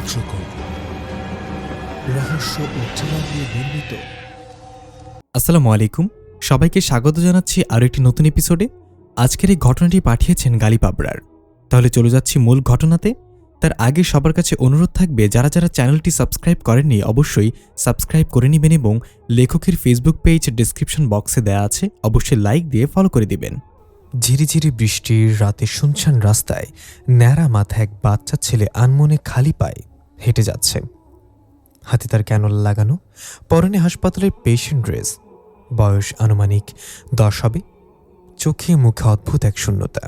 রহস্যকর রহস্য উচ্চারণ দিয়ে নির্মিত। আসসালামু আলাইকুম, সবাইকে স্বাগত জানাচ্ছি আরও একটি নতুন এপিসোডে। আজকের এই ঘটনাটি পাঠিয়েছেন গালিব আবরার। তাহলে চলে যাচ্ছি মূল ঘটনাতে। তার আগে সবার কাছে অনুরোধ থাকবে, যারা যারা চ্যানেলটি সাবস্ক্রাইব করেননি অবশ্যই সাবস্ক্রাইব করে নেবেন এবং লেখকের ফেসবুক পেজ ডেসক্রিপশন বক্সে দেওয়া আছে, অবশ্যই লাইক দিয়ে ফলো করে দিবেন। ঝিরিঝিরি বৃষ্টির রাতে শুনশান রাস্তায় ন্যাড়া মাথা এক বাচ্চা ছেলে আনমনে খালি পায়ে হেঁটে যাচ্ছে। হাতে তার ক্যানোলা লাগানো, পরনে হাসপাতালের পেশেন্ট ড্রেস। বয়স আনুমানিক 10 হবে। চোখে মুখে অদ্ভুত এক শূন্যতা,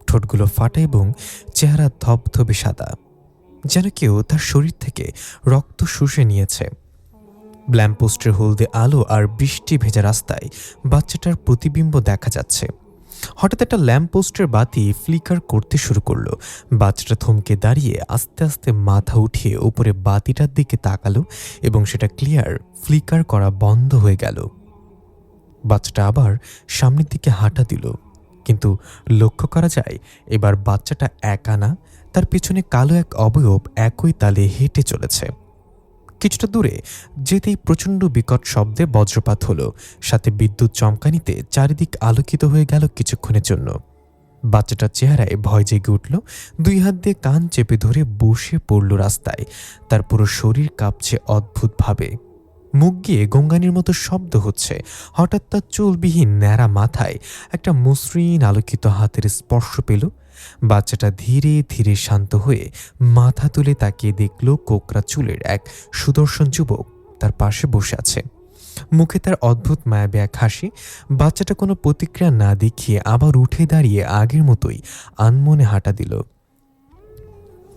ঠোঁটগুলো ফাটা এবং চেহারা ধবধবে সাদা, যেন কেউ তার শরীর থেকে রক্ত শুষে নিয়েছে। ল্যাম্পপোস্টের হলদে আলো আর বৃষ্টি ভেজা রাস্তায় বাচ্চাটার প্রতিবিম্ব দেখা যাচ্ছে। হঠাৎ একটা ল্যাম্পপোস্টের বাতি ফ্লিকার করতে শুরু করলো। বাচ্চাটা থমকে দাঁড়িয়ে আস্তে আস্তে মাথা উঠিয়ে উপরে বাতিটার দিকে তাকালো এবং সেটা ক্লিয়ার ফ্লিকার করা বন্ধ হয়ে গেল। বাচ্চাটা আবার সামনের দিকে হাঁটা দিল, কিন্তু লক্ষ্য করা যায় এবার বাচ্চাটা একা না, তার পেছনে কালো এক অবয়ব একই তালে হেঁটে চলেছে। কিছুটা দূরে যেতেই প্রচণ্ড বিকট শব্দে বজ্রপাত হলো, সাথে বিদ্যুৎ চমকানিতে চারিদিক আলোকিত হয়ে গেল কিছুক্ষণের জন্য। বাচ্চাটার চেহারায় ভয় জেগে উঠল। 2 হাত দিয়ে কান চেপে ধরে বসে পড়ল রাস্তায়। তার পুরো শরীর কাঁপছে অদ্ভুতভাবে। মুখ গিয়ে গঙ্গানির মতো শব্দ হচ্ছে। হঠাৎ তার চুলবিহীন ন্যাড়া মাথায় একটা মসৃণ আলোকিত হাতের স্পর্শ পেল। বাচ্চাটা ধীরে ধীরে শান্ত হয়ে মাথা তুলে তাকিয়ে দেখল কোকড়া চুলের এক সুদর্শন যুবক তার পাশে বসে আছে। মুখে তার অদ্ভুত মায়াবী এক হাসি। বাচ্চাটা কোনো প্রতিক্রিয়া না দেখিয়ে আবার উঠে দাঁড়িয়ে আগের মতোই আনমনে হাঁটা দিল।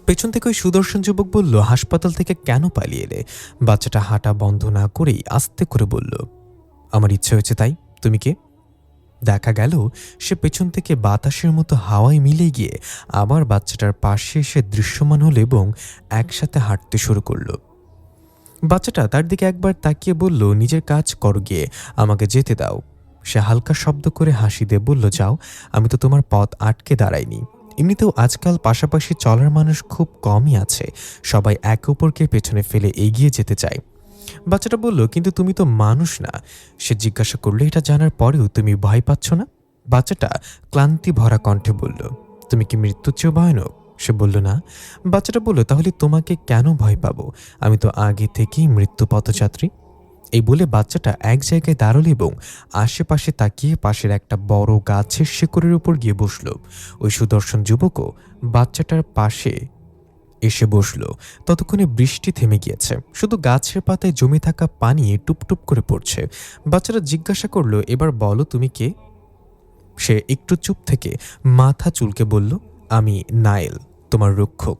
পেছন থেকে ওই সুদর্শন যুবক বলল, হাসপাতাল থেকে কেন পালিয়ে এলে? বাচ্চাটা হাঁটা বন্ধ না করেই আস্তে করে বলল, আমার ইচ্ছে হয়েছে তাই। তুমি কে? দেখা গেল সে পেছন থেকে বাতাসের মতো হাওয়ায় মিলে গিয়ে আবার বাচ্চাটার পাশে এসে দৃশ্যমান হল এবং একসাথে হাঁটতে শুরু করলো। বাচ্চাটা তার দিকে একবার তাকিয়ে বলল, নিজের কাজ করো গিয়ে, আমাকে যেতে দাও। সে হালকা শব্দ করে হাসি দিয়ে বলল, যাও, আমি তো তোমার পথ আটকে দাঁড়াইনি। এমনিতেও আজকাল পাশাপাশি চলার মানুষ খুব কমই আছে, সবাই একে অপরকে পেছনে ফেলে এগিয়ে যেতে চায়। বাচ্চাটা বলল, কিন্তু তুমি তো মানুষ না। সে জিজ্ঞাসা করলো, এটা জানার পরেও তুমি ভয় পাচ্ছ না? বাচ্চাটা ক্লান্তি ভরা কণ্ঠে বলল, তুমি কি মৃত্যুর চেয়েও ভয়ানক? সে বলল, না। বাচ্চাটা বলল, তাহলে তোমাকে কেন ভয় পাবো? আমি তো আগে থেকেই মৃত্যু পথযাত্রী। এই বলে বাচ্চাটা এক জায়গায় দাঁড়াল এবং আশেপাশে তাকিয়ে পাশের একটা বড় গাছের শিকড়ের উপর গিয়ে বসল। ওই সুদর্শন যুবকও বাচ্চাটার পাশে এসে বসল। ততক্ষণে বৃষ্টি থেমে গিয়েছে, শুধু গাছের পাতায় জমে থাকা পানি টুপটুপ করে পড়ছে। বাচ্চারা জিজ্ঞাসা করলো, এবার বলো তুমি কে? সে একটু চুপ থেকে মাথা চুলকে বলল, আমি নাইল, তোমার রক্ষক।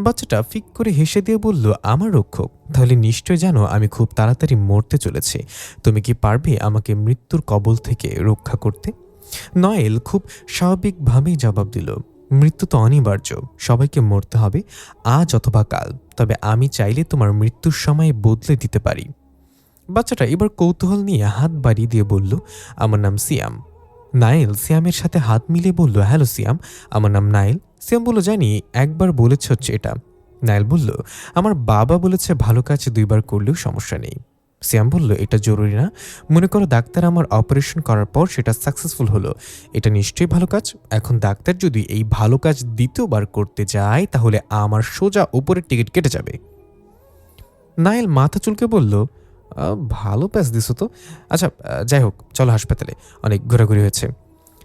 বাচ্চাটা ফিক করে হেসে দিয়ে বলল, আমার রক্ষক? তাহলে নিশ্চয় জানো আমি খুব তাড়াতাড়ি মরতে চলেছি। তুমি কি পারবে আমাকে মৃত্যুর কবল থেকে রক্ষা করতে? নয়েল খুব স্বাভাবিকভাবেই জবাব দিল, মৃত্যু তো অনিবার্য, সবাইকে মরতে হবে, আজ অথবা কাল। তবে আমি চাইলে তোমার মৃত্যুর সময় বদলে দিতে পারি। বাচ্চাটা এবার কৌতূহল নিয়ে হাত বাড়িয়ে দিয়ে বলল, আমার নাম সিয়াম। নাইল সিয়ামের সাথে হাত মিলিয়ে বলল, হ্যালো সিয়াম, আমার নাম নাইল। সিয়াম বলল, জানি, একবার বলেছ হচ্ছে এটা। নাইল বলল, আমার বাবা বলেছে ভালো কাজ 2 বার করলেও সমস্যা নেই। সিয়াম বলল, এটা জরুরি না। মনে করো ডাক্তার আমার অপারেশন করার পর সেটা সাকসেসফুল হলো, এটা নিশ্চয়ই ভালো কাজ। এখন ডাক্তার যদি এই ভালো কাজ 2য় বার করতে যায় তাহলে আমার সোজা উপরের টিকিট কেটে যাবে। নাইল মাথা চুলকে বলল, ভালো প্যাচ দিছো তো। আচ্ছা, যাই হোক, চলো হাসপাতালে, অনেক ঘোরাঘুরি হয়েছে।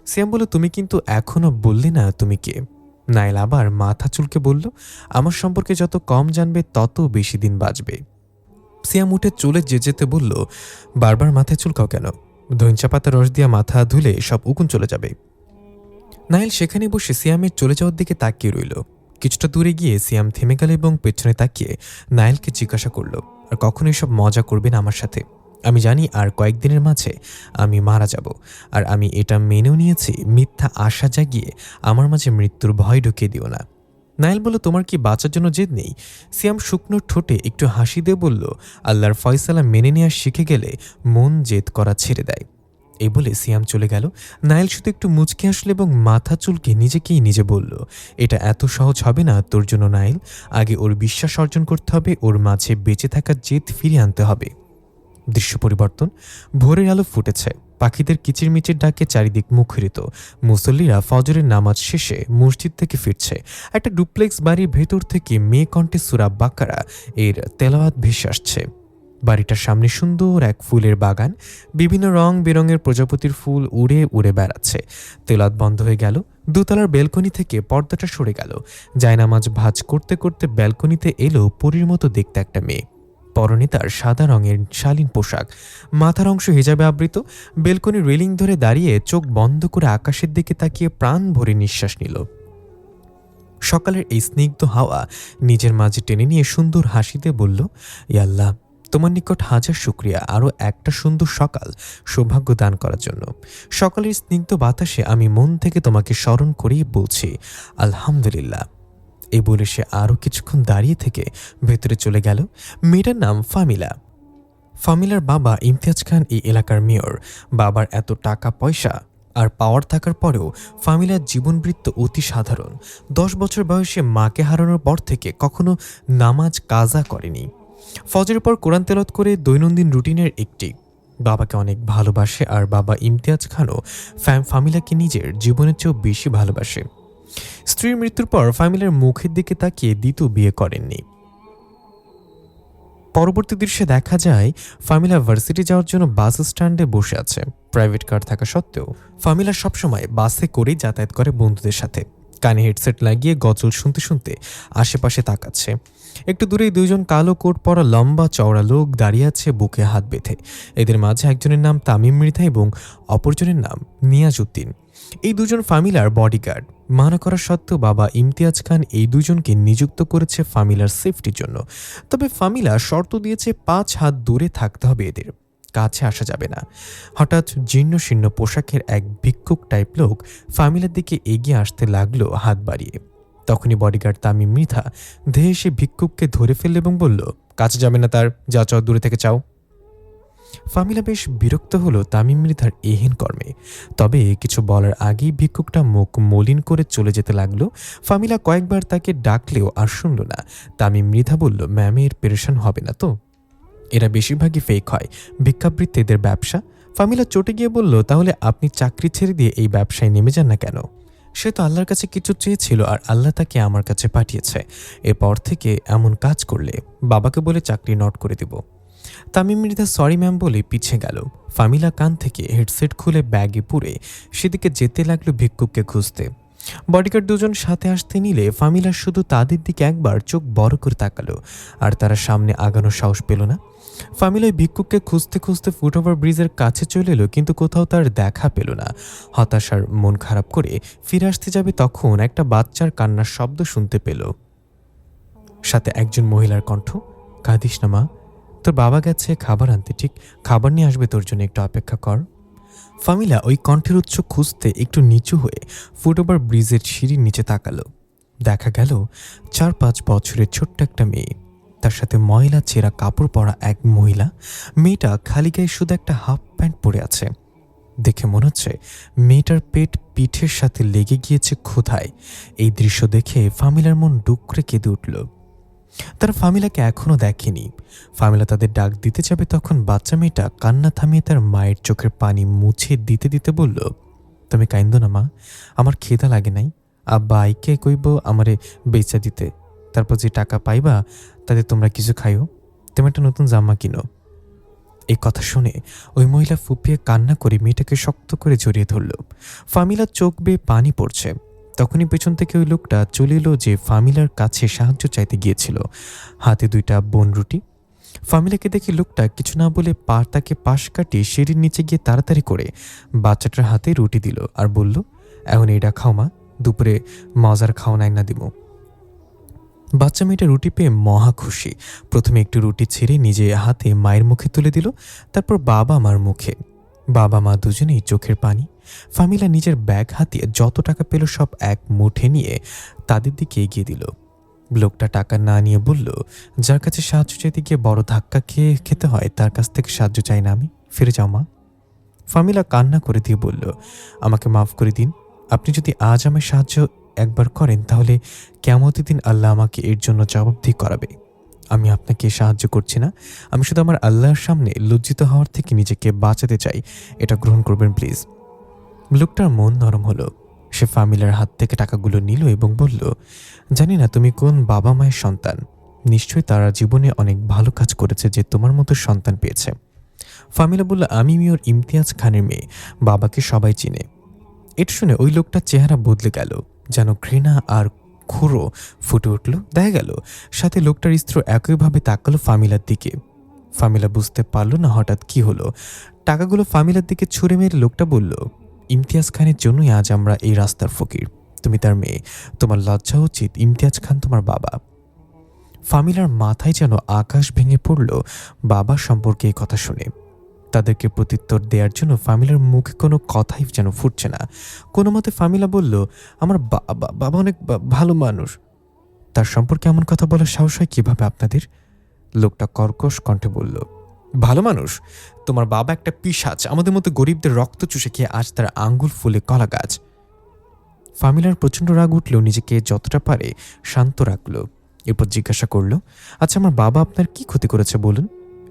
সিয়াম বলল, তুমি কিন্তু এখনো বললে না তুমি কে? নাইল আবার মাথা চুলকে বলল, আমার সম্পর্কে যত কম জানবে তত বেশি দিন বাঁচবে। সিয়াম উঠে চলে যেতে বলল, বারবার মাথায় চুলকাও কেন? ধইঞ্চা পাতা রস দিয়া মাথা ধুলে সব উকুন চলে যাবে। নাইল সেখানে বসে সিয়ামের চলে যাওয়ার দিকে তাকিয়ে রইল। কিছুটা দূরে গিয়ে সিয়াম থেমে গেল এবং পেছনে তাকিয়ে নাইলকে জিজ্ঞাসা করল, আর কখনো এসব মজা করবে না আমার সাথে? আমি জানি আর কয়েকদিনের মাঝে আমি মারা যাব, আর আমি এটা মেনেও নিয়েছি। মিথ্যা আশা জাগিয়ে আমার মাঝে মৃত্যুর ভয় ঢুকিয়ে দিও না। নাইল বলল, তোমার কি বাঁচার জন্য জেদ নেই? সিয়াম শুকনো ঠোঁটে একটু হাসি দিয়ে বলল, আল্লাহর ফয়সালা মেনে নেওয়া শিখে গেলে মন জেদ করা ছেড়ে দেয়। এই বলে সিয়াম চলে গেল। নাইল শুধু একটু মুচকে আসলো এবং মাথা চুলকে নিজেকেই নিজে বলল, এটা এত সহজ হবে না তোর জন্য নাইল। আগে ওর বিশ্বাস অর্জন করতে হবে, ওর মাঝে বেঁচে থাকার জেদ ফিরিয়ে আনতে হবে। দৃশ্য পরিবর্তন। ভোরের আলো ফুটেছে, পাখিদের কিচিরমিচির ডাকে চারিদিক মুখরিত। মুসল্লিরা ফজরের নামাজ শেষে মসজিদ থেকে ফিরছে। একটা ডুপ্লেক্স বাড়ির ভেতর থেকে মেয়ে কণ্ঠে সূরা বাকারা এর তেলাওয়াত ভেসে আসছে। বাড়িটার সামনে সুন্দর এক ফুলের বাগান, বিভিন্ন রং বেরঙের প্রজাপতির ফুল উড়ে উড়ে বেড়াচ্ছে। তেলাওয়াত বন্ধ হয়ে গেল। দোতলার ব্যালকনি থেকে পর্দাটা সরে গেল। জায়নামাজ ভাঁজ করতে করতে ব্যালকনিতে এলো পরীর মতো দেখতে একটা মেয়ে। পরনে তার সাদা রঙের শালীন পোশাক, মাথার অংশ হিজাবে আবৃত। বেলকনির রেলিং ধরে দাঁড়িয়ে চোখ বন্ধ করে আকাশের দিকে তাকিয়ে প্রাণ ভরে নিঃশ্বাস নিল। সকালের এই স্নিগ্ধ হাওয়া নিজের মাঝে টেনে নিয়ে সুন্দর হাসিতে বলল, ইয়া আল্লাহ, তোমার নিকট হাজার শুকরিয়া আরও একটা সুন্দর সকাল সৌভাগ্য দান করার জন্য। সকালের স্নিগ্ধ বাতাসে আমি মন থেকে তোমাকে স্মরণ করেই বলছি আলহামদুলিল্লাহ। এই বলে সে আরও কিছুক্ষণ দাঁড়িয়ে থেকে ভেতরে চলে গেল। মেয়েটার নাম ফামিলা। ফামিলার বাবা ইমতিয়াজ খান এই এলাকার মেয়র। বাবার এত টাকা পয়সা আর পাওয়ার থাকার পরেও ফামিলার জীবনবৃত্ত অতি সাধারণ। 10 বছর বয়সে মাকে হারানোর পর থেকে কখনো নামাজ কাজা করেনি। ফজরের পর কোরআন তেলাওয়াত করে দৈনন্দিন রুটিনের একটি। বাবাকে অনেক ভালোবাসে আর বাবা ইমতিয়াজ খানও ফামিলাকে নিজের জীবনের চেয়েও বেশি ভালোবাসে। স্ত্রীর মৃত্যুর পর ফামিলার মুখের দিকে তাকিয়ে দ্বিতীয় বিয়ে করেননি। পরবর্তী দৃশ্যে দেখা যায় ফামিলা ভার্সিটি যাওয়ার জন্য বাস স্ট্যান্ডে বসে আছে। প্রাইভেট কার থাকা সত্ত্বেও ফামিলা সবসময় বাসে করেই যাতায়াত করে বন্ধুদের সাথে। কানে হেডসেট লাগিয়ে গজল শুনতে শুনতে আশেপাশে তাকাচ্ছে। একটু দূরেই দুইজন কালো কোট পরা লম্বা চওড়া লোক দাঁড়িয়ে আছে বুকে হাত বেঁধে। এদের মাঝে একজনের নাম তামিম মৃধা এবং অপরজনের নাম নিয়াজ উদ্দিন। এই দুজন ফামিলার বডিগার্ড। মানা করা সত্ত্বেও বাবা ইমতিয়াজ খান এই দুজনকে নিযুক্ত করেছে ফামিলার সেফটির জন্য। তবে ফামিলা শর্ত দিয়েছে 5 হাত দূরে থাকতে হবে, এদের কাছে আসা যাবে না। হঠাৎ জীর্ণ শীর্ণ পোশাকের এক ভিক্ষুক টাইপ লোক ফামিলার দিকে এগিয়ে আসতে লাগলো হাত বাড়িয়ে। তখনই বডিগার্ড তামিম মৃধা ধেয়ে এসে ভিক্ষুককে ধরে ফেলল এবং বলল, কাছে যাবে না তার, যা চাও দূরে থেকে চাও। ফামিলা বেশ বিরক্ত হলো তামিম মৃধার এহেন কর্মে। তবে কিছু বলার আগেই ভিক্ষুকটা মুখ মলিন করে চলে যেতে লাগলো। ফামিলা কয়েকবার তাকে ডাকলেও আর শুনল না। তামিম মৃধা বলল, ম্যামের পেরেশান হবে না তো? এরা বেশিরভাগই ফেক হয়, ভিক্ষাবৃত্তি এদের ব্যবসা। ফামিলা চটে গিয়ে বলল, তাহলে আপনি চাকরি ছেড়ে দিয়ে এই ব্যবসায় নেমে যান না কেন? সে তো আল্লাহর কাছে কিছু চেয়েছিল আর আল্লাহ তাকে আমার কাছে পাঠিয়েছে। এরপর থেকে এমন কাজ করলে বাবাকে বলে চাকরি নট করে দেব। তামিম মৃধা সরি ম্যাম বলে পিছিয়ে গেল। ফামিলা কান থেকে হেডসেট খুলে ব্যাগে পুরে সেদিকে যেতে লাগলো ভিক্ষুককে খুঁজতে। বডিগার্ড দুজন সাথে আসতে নিলে ফামিলা শুধু তাদের দিকে একবার চোখ বড় করে তাকালো আর তারা সামনে আগানোর সাহস পেল না। ফামিলা ওই ভিক্ষুককে খুঁজতে খুঁজতে ফুটওভার ব্রিজের কাছে চলে এলো, কিন্তু কোথাও তার দেখা পেল না। হতাশার মন খারাপ করে ফিরে আসতে যাবে তখন একটা বাচ্চার কান্নার শব্দ শুনতে পেল, সাথে একজন মহিলার কণ্ঠ, কাঁদিস না মা, তোর বাবা গেছে খাবার আনতে, ঠিক খাবার নিয়ে আসবে তোর জন্য, একটু অপেক্ষা কর। ফামিলা ওই কণ্ঠের উৎস খুঁজতে একটু নিচু হয়ে ফুটওভার ব্রিজের সিঁড়ির নিচে তাকালো। দেখা গেল 4-5 বছরের ছোট্ট একটা মেয়ে, তার সাথে ময়লা ছেঁড়া কাপড় পরা এক মহিলা। মেয়েটা খালি গায়ে শুধু একটা হাফ প্যান্ট পরে আছে। দেখে মনে হচ্ছে মেয়েটার পেট পিঠের সাথে লেগে গিয়েছে ক্ষুধায়। এই দৃশ্য দেখে ফামিলার মন ডুকরে কেঁদে উঠল। তারা ফামিলাকে এখনো দেখেনি। ফামিলা তাদের ডাক দিতে যাবে তখন বাচ্চা মেয়েটা কান্না থামিয়ে তার মায়ের চোখের পানি মুছে দিতে দিতে বলল, তুমি কাইন্দো না মা, আমার খিদা লাগে নাই। আব্বা আইকে কইব আমারে বেচা দিতে, তারপর যে টাকা পাইবা তাতে তোমরা কিছু খাইও, তুমি একটা নতুন জামা কিনো। এই কথা শুনে ওই মহিলা ফুপিয়ে কান্না করে মেয়েটাকে শক্ত করে জড়িয়ে ধরল। ফামিলার চোখ বেয়ে পানি পড়ছে। তখনই পেছন থেকে ওই লোকটা চলে এলো যে ফামিলার কাছে সাহায্য চাইতে গিয়েছিল, হাতে 2টা বনরুটি। ফামিলাকে দেখে লোকটা কিছু না বলে তাকে পাশ কাটিয়ে সিঁড়ির নিচে গিয়ে তাড়াতাড়ি করে বাচ্চাটার হাতে রুটি দিল আর বলল, এখন এইটা খাও মা, দুপুরে মজার খাও নাই না দিব। বাচ্চা মেয়েটা রুটি পেয়ে মহা খুশি। প্রথমে একটু রুটি ছেড়ে নিজে হাতে মায়ের মুখে তুলে দিল, তারপর বাবা মার মুখে। বাবা মা দুজনেই চোখের পানি। ফামিলা নিজের ব্যাগ হাতিয়ে যত টাকা পেল সব এক মুঠে নিয়ে তাদের দিকে এগিয়ে দিল। লোকটা টাকা না নিয়ে বলল, যার কাছে সাহায্য চাইতে গিয়ে বড় ধাক্কা খেতে হয় তার কাছ থেকে সাহায্য চাই না আমি, ফিরে যাও মা। ফামিলা কান্না করে দিয়ে বলল, আমাকে মাফ করে দিন। আপনি যদি আজ আমায় সাহায্য একবার করেন তাহলে কিয়ামতের দিন আল্লাহ আমাকে এর জন্য জবাবদিহি করাবে। আমি আপনাকে সাহায্য করছি না, আমি শুধু আমার আল্লাহর সামনে লজ্জিত হওয়ার থেকে নিজেকে বাঁচাতে চাই। এটা গ্রহণ করবেন প্লিজ। লোকটার মন নরম হলো। সে ফামিলার হাত থেকে টাকাগুলো নিল এবং বলল, জানি না তুমি কোন বাবা মায়ের সন্তান, নিশ্চয়ই তারা জীবনে অনেক ভালো কাজ করেছে যে তোমার মতো সন্তান পেয়েছে। ফামিলা বলল, আমি মেয়র ইমতিয়াজ খানের মেয়ে, বাবাকে সবাই চিনে। এটা শুনে ওই লোকটার চেহারা বদলে গেল, যেন ঘৃণা আর ক্ষুরো ফুটে উঠল। দেখা গেল সাথে লোকটার স্ত্রী একইভাবে তাকালো ফামিলার দিকে। ফামিলা বুঝতে পারল না হঠাৎ কি হলো। টাকাগুলো ফামিলার দিকে ছুঁড়ে মেরে লোকটা বলল, ইমতিয়াজ খানের জন্যই আজ আমরা এই রাস্তার ফকির। তুমি তার মেয়ে, তোমার লজ্জা উচিত। ইমতিয়াজ খান তোমার বাবা। ফামিলার মাথায় যেন আকাশ ভেঙে পড়ল বাবা সম্পর্কে এই কথা শুনে। তাদেরকে প্রত্যুত্তর দেওয়ার জন্য ফামিলার মুখে কোনো কথাই যেন ফুটছে না। কোনো মতে ফামিলা বলল, আমার বাবা অনেক ভালো মানুষ। তার সম্পর্কে এমন কথা বলার সাহস হয় কিভাবে আপনাদের? লোকটা কর্কশ কণ্ঠে বলল, ভালো মানুষ? তোমার বাবা একটা পিশাচ, আমাদের মতো গরিবদের রক্ত চুষে খেয়ে আজ তার আঙ্গুল ফুলে কলা গাছ। ফামিলার প্রচণ্ড রাগ উঠলেও নিজেকে যতটা পারে শান্ত রাখল। এরপর জিজ্ঞাসা করল, আচ্ছা আমার বাবা আপনার কি ক্ষতি করেছে বলুন?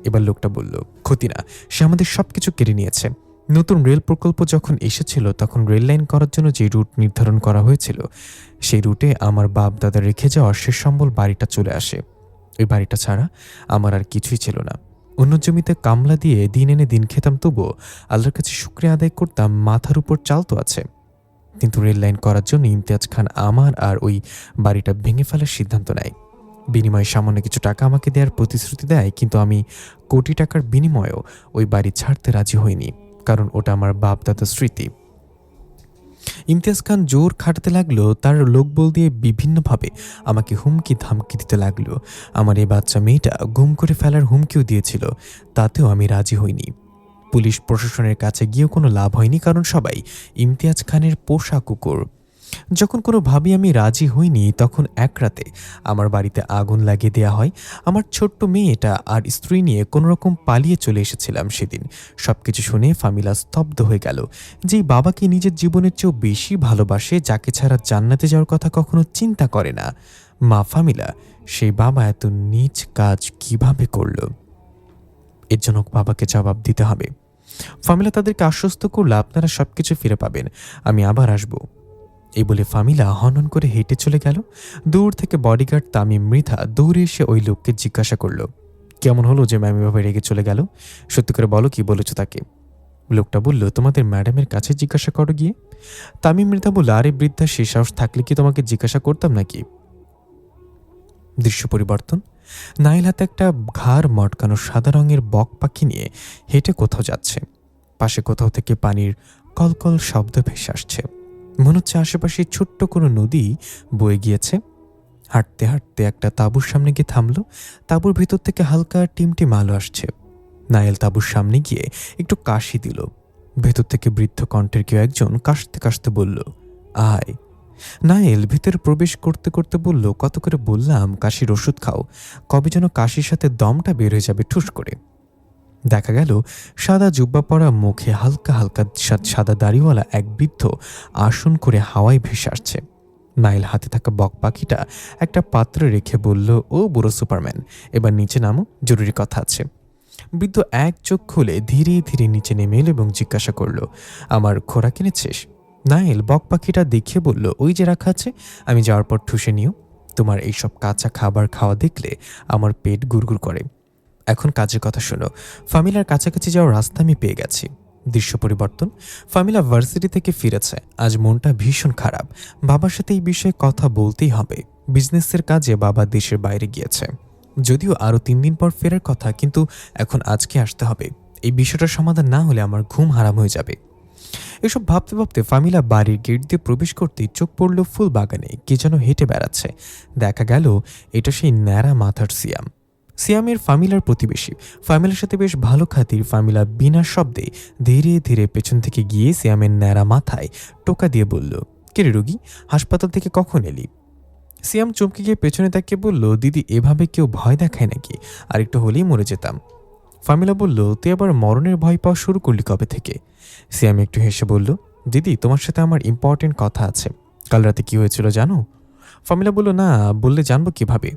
এবার লোকটা বলল, ক্ষতি না, সে আমাদের সবকিছু কেড়ে নিয়েছে। নতুন রেল প্রকল্প যখন এসেছিল তখন রেল লাইন করার জন্য যে রুট নির্ধারণ করা হয়েছিল সেই রুটে আমার বাপ দাদা রেখে যাওয়া শেষ সম্বল বাড়িটা চলে আসে। ওই বাড়িটা ছাড়া আমার আর কিছুই ছিল না। অন্য জমিতে কামলা দিয়ে দিন এনে দিন খেতাম, তবুও আল্লাহর কাছে শুকরিয়া আদায় করতাম মাথার উপর চাল তো আছে। কিন্তু রেল লাইন করার জন্য ইমতিয়াজ খান আমার আর ওই বাড়িটা ভেঙে ফেলার সিদ্ধান্ত নেয়। বিনিময়ে সামান্য কিছু টাকা আমাকে দেওয়ার প্রতিশ্রুতি দেয়, কিন্তু আমি কোটি টাকার বিনিময়েও ওই বাড়ি ছাড়তে রাজি হইনি, কারণ ওটা আমার বাপ দাদার স্মৃতি। ইমতিয়াজ খান জোর খাটাতে লাগলো, তার লোকবল দিয়ে বিভিন্নভাবে আমাকে হুমকি ধামকি দিতে লাগলো। আমার এই বাচ্চা মেয়েটা গুম করে ফেলার হুমকিও দিয়েছিল, তাতেও আমি রাজি হইনি। পুলিশ প্রশাসনের কাছে গিয়েও কোনো লাভ হয়নি, কারণ সবাই ইমতিয়াজ খানের পোষা কুকুর। যখন কোনোভাবেই আমি রাজি হইনি তখন এক রাতে আমার বাড়িতে আগুন লাগিয়ে দেওয়া হয়। আমার ছোট্ট মেয়েটা আর স্ত্রী নিয়ে কোনোরকম পালিয়ে চলে এসেছিলাম সেদিন। সবকিছু শুনে ফামিলা স্তব্ধ হয়ে গেল। যেই বাবাকে নিজের জীবনের চেয়েও বেশি ভালোবাসে, যাকে ছাড়া জান্নাতে যাওয়ার কথা কখনো চিন্তা করে না, মা ফামিলা, সেই বাবা এত নীচ কাজ কিভাবে করল? এর জন্য বাবাকে জবাব দিতে হবে। ফামিলা তাদেরকে আশ্বস্ত করল, আপনারা সবকিছু ফিরে পাবেন, আমি আবার আসব। এই বলে ফামিলা হনহন করে হেঁটে চলে গেল। দূর থেকে বডিগার্ড তামিম মৃধা দৌড়ে এসে ওই লোককে জিজ্ঞাসা করল, কেমন হলো যে ম্যাম এভাবে রেগে চলে গেল? সত্যি করে বলো, কি বলেছ তাকে? লোকটা বলল, তোমাদের ম্যাডামের কাছে জিজ্ঞাসা করো গিয়ে। তামিম মৃধা বলল, আরে বৃদ্ধা, সে সাহস থাকলে কি তোমাকে জিজ্ঞাসা করতাম নাকি? দৃশ্য পরিবর্তন। নাইল হাতে একটা ঘাড় মটকানো সাদা রঙের বক পাখি নিয়ে হেঁটে কোথাও যাচ্ছে। পাশে কোথাও থেকে পানির কলকল শব্দ ভেসে আসছে, মনে হচ্ছে আশেপাশে ছোট্ট কোনো নদী বয়ে গিয়েছে। হাঁটতে হাঁটতে একটা তাঁবুর সামনে গিয়ে থামল। তাঁবুর ভিতর থেকে হালকা টিমটিম আলো আসছে। নাইল তাঁবুর সামনে গিয়ে একটু কাশি দিল। ভেতর থেকে বৃদ্ধ কণ্ঠের কেউ একজন কাশতে কাশতে বলল, আয়। নাইল ভিতরে প্রবেশ করতে করতে বলল, কত করে বললাম কাশির ওষুধ খাও, কবে যেন কাশির সাথে দমটা বের হয়ে যাবে ঠুস করে। দেখা গেল সাদা জুব্বা পরা, মুখে হালকা হালকা সাদা দাড়িওয়ালা এক বৃদ্ধ আসন করে হাওয়ায় ভেসে আসছে। নাইল হাতে থাকা বক পাখিটা একটা পাত্রে রেখে বলল, ও বুড়ো সুপারম্যান, এবার নিচে নামো, জরুরি কথা আছে। বৃদ্ধ এক চোখ খুলে ধীরে ধীরে নিচে নেমে এল এবং জিজ্ঞাসা করল, আমার খোরাক এনেছিস? নাইল বক পাখিটা দেখিয়ে বলল, ওই যে রাখা আছে, আমি যাওয়ার পর ঠুসে নিও। তোমার এইসব কাঁচা খাবার খাওয়া দেখলে আমার পেট গুড়গুড় করে। এখন কাজের কথা শোনো। ফামিলার কাছাকাছি যাওয়ার রাস্তা আমি পেয়ে গেছি। দৃশ্য পরিবর্তন। ফামিলা ভার্সিটি থেকে ফিরেছে। আজ মনটা ভীষণ খারাপ। বাবার সাথে এই বিষয়ে কথা বলতেই হবে। বিজনেসের কাজে বাবা দেশের বাইরে গিয়েছে, যদিও আরও 3 দিন পর ফেরার কথা, কিন্তু এখন আজকে আসতে হবে। এই বিষয়টার সমাধান না হলে আমার ঘুম হারাম হয়ে যাবে। এসব ভাবতে ভাবতে ফামিলা বাড়ির গেট দিয়ে প্রবেশ করতেই চোখ পড়ল ফুল বাগানে কে যেন হেঁটে বেড়াচ্ছে। দেখা গেল এটা সেই ন্যাড়া মাথার সিয়াম। সিয়ামের ফামিলার প্রতিবেশী। ফামিলার সাথে বেশ ভালো খাতির। ফামিলা বিনা শব্দে ধীরে ধীরে পেছন থেকে গিয়ে সিয়ামের ন্যাড়া মাথায় টোকা দিয়ে বলল, কে রে রোগী, হাসপাতাল থেকে কখন এলি? সিয়াম চমকে গিয়ে পেছনে তাকিয়ে বলল, দিদি, এভাবে কেউ ভয় দেখায় নাকি? আর একটু হলেই মরে যেতাম। ফামিলা বলল, তুই আবার মরণের ভয় পাওয়া শুরু করলি কবে থেকে? সিয়াম একটু হেসে বলল, দিদি তোমার সাথে আমার ইম্পর্টেন্ট কথা আছে। কাল রাতে কি হয়েছিল জানো? ফামিলা বলল, না, বললে জানবো কিভাবে?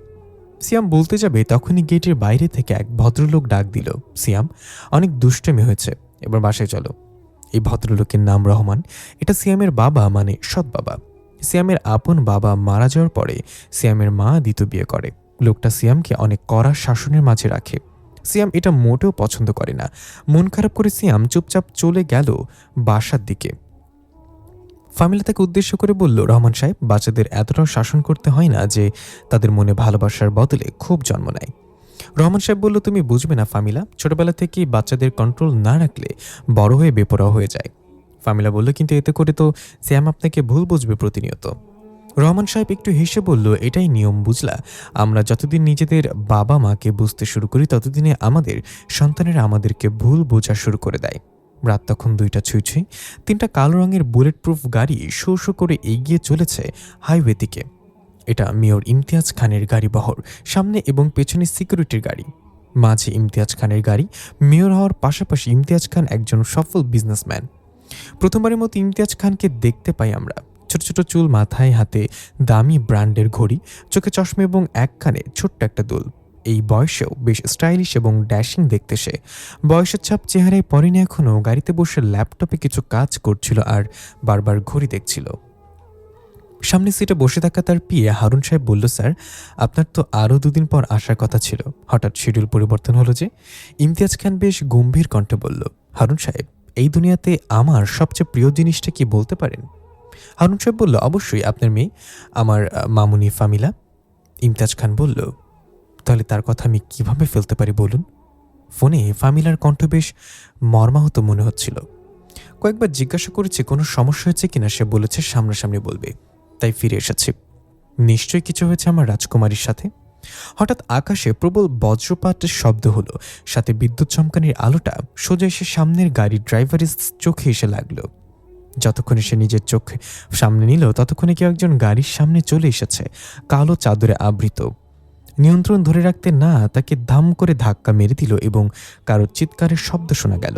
সিয়াম বলতে যাবে তখনই গেটের বাইরে থেকে এক ভদ্রলোক ডাক দিল, সিয়াম, অনেক দুষ্টামি হয়েছে, এবার বাসায় চলো। এই ভদ্রলোকের নাম রহমান। এটা সিয়ামের বাবা, মানে সৎ বাবা। সিয়ামের আপন বাবা মারা যাওয়ার পরে সিয়ামের মা দ্বিতীয় বিয়ে করে। লোকটা সিয়ামকে অনেক কড়া শাসনের মাঝে রাখে। সিয়াম এটা মোটেও পছন্দ করে না। মন খারাপ করে সিয়াম চুপচাপ চলে গেল বাসার দিকে। ফামিলা তাকে উদ্দেশ্য করে বলল, রহমান সাহেব, বাচ্চাদের এতটাও শাসন করতে হয় না যে তাদের মনে ভালোবাসার বদলে ক্ষোভ জন্ম নেয়। রহমান সাহেব বলল, তুমি বুঝবে না ফামিলা, ছোটবেলা থেকেই বাচ্চাদের কন্ট্রোল না রাখলে বড় হয়ে বেপরোয়া হয়ে যায়। ফামিলা বলল, কিন্তু এতে করে তো শ্যাম আপনাকে ভুল বুঝবে প্রতিনিয়ত। রহমান সাহেব একটু হেসে বলল, এটাই নিয়ম, বুঝলা? আমরা যতদিন নিজেদের বাবা মাকে বুঝতে শুরু করি ততদিনে আমাদের সন্তানেরা আমাদেরকে ভুল বোঝা শুরু করে দেয়। রাত তখন 2টা ছুঁই। 3টা কালো রঙের বুলেট প্রুফ গাড়ি শো শো করে এগিয়ে চলেছে হাইওয়ে দিকে। এটা মেয়র ইমতিয়াজ খানের গাড়ি বহর, সামনে এবং পেছনে সিকিউরিটির গাড়ি। মাঝে ইমতিয়াজ খানের গাড়ি। মেয়র হওয়ার পাশাপাশি ইমতিয়াজ খান একজন সফল বিজনেসম্যান। প্রথমবারের মতো ইমতিয়াজ খানকে দেখতে পাই আমরা। ছোট ছোট চুল, মাথায় হাতে দামি ব্র্যান্ডের ঘড়ি, চোখে চশমা এবং এক কানে ছোট্ট একটা দুল। এই বয়সেও বেশ স্টাইলিশ এবং ড্যাশিং দেখতে সে। বয়সের ছাপ চেহারায় পরেনি এখনও। গাড়িতে বসে ল্যাপটপে কিছু কাজ করছিল আর বারবার ঘড়ি দেখছিল। সামনে সিটে বসে থাকা তার পিএ হারুন সাহেব বলল, স্যার, আপনার তো আরও 2 দিন পর আসার কথা ছিল, হঠাৎ শিডিউল পরিবর্তন হলো যে? ইমতিয়াজ খান বেশ গম্ভীর কণ্ঠে বলল, হারুন সাহেব, এই দুনিয়াতে আমার সবচেয়ে প্রিয় জিনিসটা কি বলতে পারেন? হারুন সাহেব বলল, অবশ্যই আপনার মেয়ে, আমার মামুনি ফামিলা। ইমতিয়াজ খান বলল, তাহলে তার কথা আমি কিভাবে ফেলতে পারি বলুন? ফোনে ফামিলার কণ্ঠ বেশ মর্মাহত মনে হচ্ছিল। কয়েকবার জিজ্ঞাসা করেছে কোনো সমস্যা হয়েছে কিনা, সে বলেছে সামনাসামনি বলবে, তাই ফিরে এসেছি। নিশ্চয়ই কিছু হয়েছে আমার রাজকুমারীর সাথে। হঠাৎ আকাশে প্রবল বজ্রপাতের শব্দ হলো, সাথে বিদ্যুৎ চমকানির আলোটা সোজা এসে সামনের গাড়ির ড্রাইভারের চোখে এসে লাগলো। যতক্ষণে সে নিজের চোখ সামনে নিল ততক্ষণে কেউ একজন গাড়ির সামনে চলে এসেছে, কালো চাদরে আবৃত। নিয়ন্ত্রণ ধরে রাখতে না তাকে ধাম করে ধাক্কা মেরে দিল এবং কারোর চিৎকারের শব্দ শোনা গেল।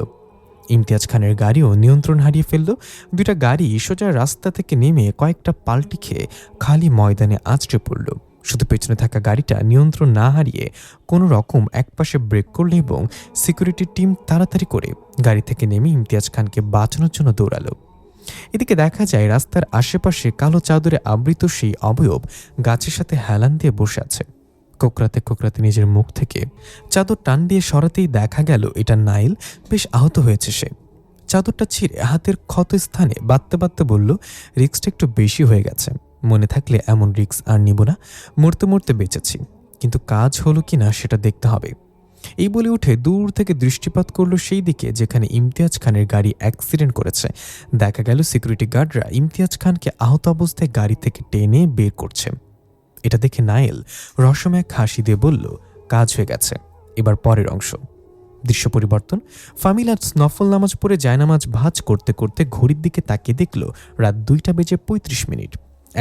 ইমতিয়াজ খানের গাড়িও নিয়ন্ত্রণ হারিয়ে ফেলল। 2টা গাড়ি সোজা রাস্তা থেকে নেমে কয়েকটা পাল্টি খেয়ে খালি ময়দানে আছড়ে পড়ল। শুধু পেছনে থাকা গাড়িটা নিয়ন্ত্রণ না হারিয়ে কোনো রকম একপাশে ব্রেক করল এবং সিকিউরিটি টিম তাড়াতাড়ি করে গাড়ি থেকে নেমে ইমতিয়াজ খানকে বাঁচানোর জন্য দৌড়ালো। এদিকে দেখা যায় রাস্তার আশেপাশে কালো চাদরে আবৃত সেই অবয়ব গাছের সাথে হেলান দিয়ে বসে আছে। কোকড়াতে কোকড়াতে নিজের মুখ থেকে চাদর টান দিয়ে সরাতেই দেখা গেল এটা নাইল। বেশ আহত হয়েছে সে। চাদরটা ছিঁড়ে হাতের ক্ষত স্থানে বাঁধতে বাঁধতে বলল, রিক্সটা একটু বেশি হয়ে গেছে, মনে থাকলে এমন রিক্স আর নিব না, মরতে মরতে বেঁচেছি, কিন্তু কাজ হলো কিনা সেটা দেখতে হবে। এই বলে উঠে দূর থেকে দৃষ্টিপাত করলো সেই দিকে যেখানে ইমতিয়াজ খানের গাড়ি অ্যাক্সিডেন্ট করেছে। দেখা গেল সিকিউরিটি গার্ডরা ইমতিয়াজ খানকে আহত অবস্থায় গাড়ি থেকে টেনে বের করছে। এটা দেখে নাইল রসময় এক হাসি দিয়ে বলল, কাজ হয়ে গেছে, এবার পরের অংশ। দৃশ্য পরিবর্তন। ফামিলা নফল নামাজ পড়ে জায়নামাজ ভাঁজ করতে করতে ঘড়ির দিকে তাকিয়ে দেখল রাত 2:35।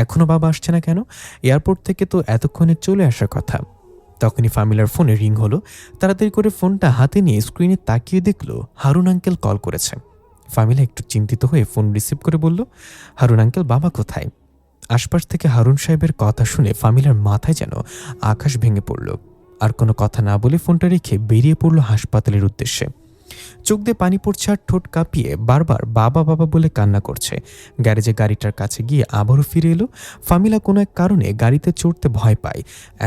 এখনো বাবা আসছে না কেন? এয়ারপোর্ট থেকে তো এতক্ষণে চলে আসার কথা। তখনই ফামিলার ফোনে রিং হলো। তাড়াতাড়ি করে ফোনটা হাতে নিয়ে স্ক্রিনে তাকিয়ে দেখল হারুন আঙ্কেল কল করেছে। ফামিলা একটু চিন্তিত হয়ে ফোন রিসিভ করে বলল, হারুন আঙ্কেল, বাবা কোথায়? আশপাশ থেকে হারুন সাহেবের কথা শুনে ফামিলার মাথায় যেন আকাশ ভেঙে পড়ল। আর কোনো কথা না বলে ফোনটা রেখে বেরিয়ে পড়ল হাসপাতালের উদ্দেশ্যে। চোখ দিয়ে পানি পড়ছে আর ঠোঁট কাঁপিয়ে বারবার বাবা বাবা বলে কান্না করছে। গ্যারেজে গাড়িটার কাছে গিয়ে আবারও ফিরে এলো। ফামিলা কোনো এক কারণে গাড়িতে চড়তে ভয় পায়।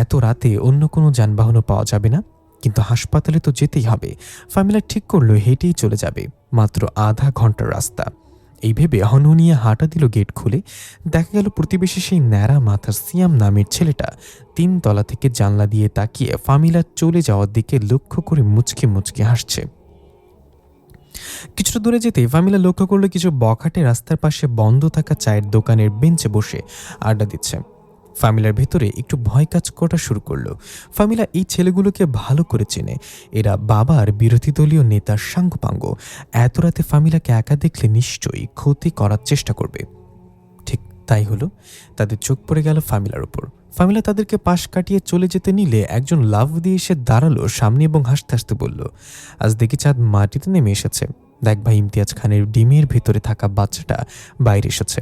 এত রাতে অন্য কোনো যানবাহনও পাওয়া যাবে না, কিন্তু হাসপাতালে তো যেতেই হবে। ফামিলা ঠিক করলো হেঁটেই চলে যাবে, মাত্র আধা ঘন্টার রাস্তা। এই ভেবে হনহনিয়ে হাঁটা দিল গেট খুলে। দেখা গেল প্রতিবেশী সেই ন্যাড়া মাথার সিয়াম নামের ছেলেটা 3 তলা থেকে জানলা দিয়ে তাকিয়ে ফামিলা চলে যাওয়ার দিকে লক্ষ্য করে মুচকে মুচকে হাসছে। কিছুটা দূরে যেতে ফামিলা লক্ষ্য করলো কিছু বখাটে রাস্তার পাশে বন্ধ থাকা চায়ের দোকানের বেঞ্চে বসে আড্ডা দিচ্ছে। ফামিলার ভেতরে একটু ভয় কাজ করা শুরু করলো। ফামিলা এই ছেলেগুলোকে ভালো করে চেনে। এরা বাবার বিরোধী দলীয় নেতার সাঙ্গপাঙ্গ। এত রাতে ফামিলাকে একা দেখলে নিশ্চয়ই ক্ষতি করার চেষ্টা করবে। ঠিক তাই হলো। তাদের চোখ পড়ে গেল ফামিলার উপর। ফামিলা তাদেরকে পাশ কাটিয়ে চলে যেতে নিলে একজন লাফ দিয়ে এসে দাঁড়ালো সামনে এবং হাসতে হাসতে বলল, আজ দেখি চাঁদ মাটিতে নেমে এসেছে। দেখ ভাই, ইমতিয়াজ খানের ডিমের ভেতরে থাকা বাচ্চাটা বাইরে এসেছে।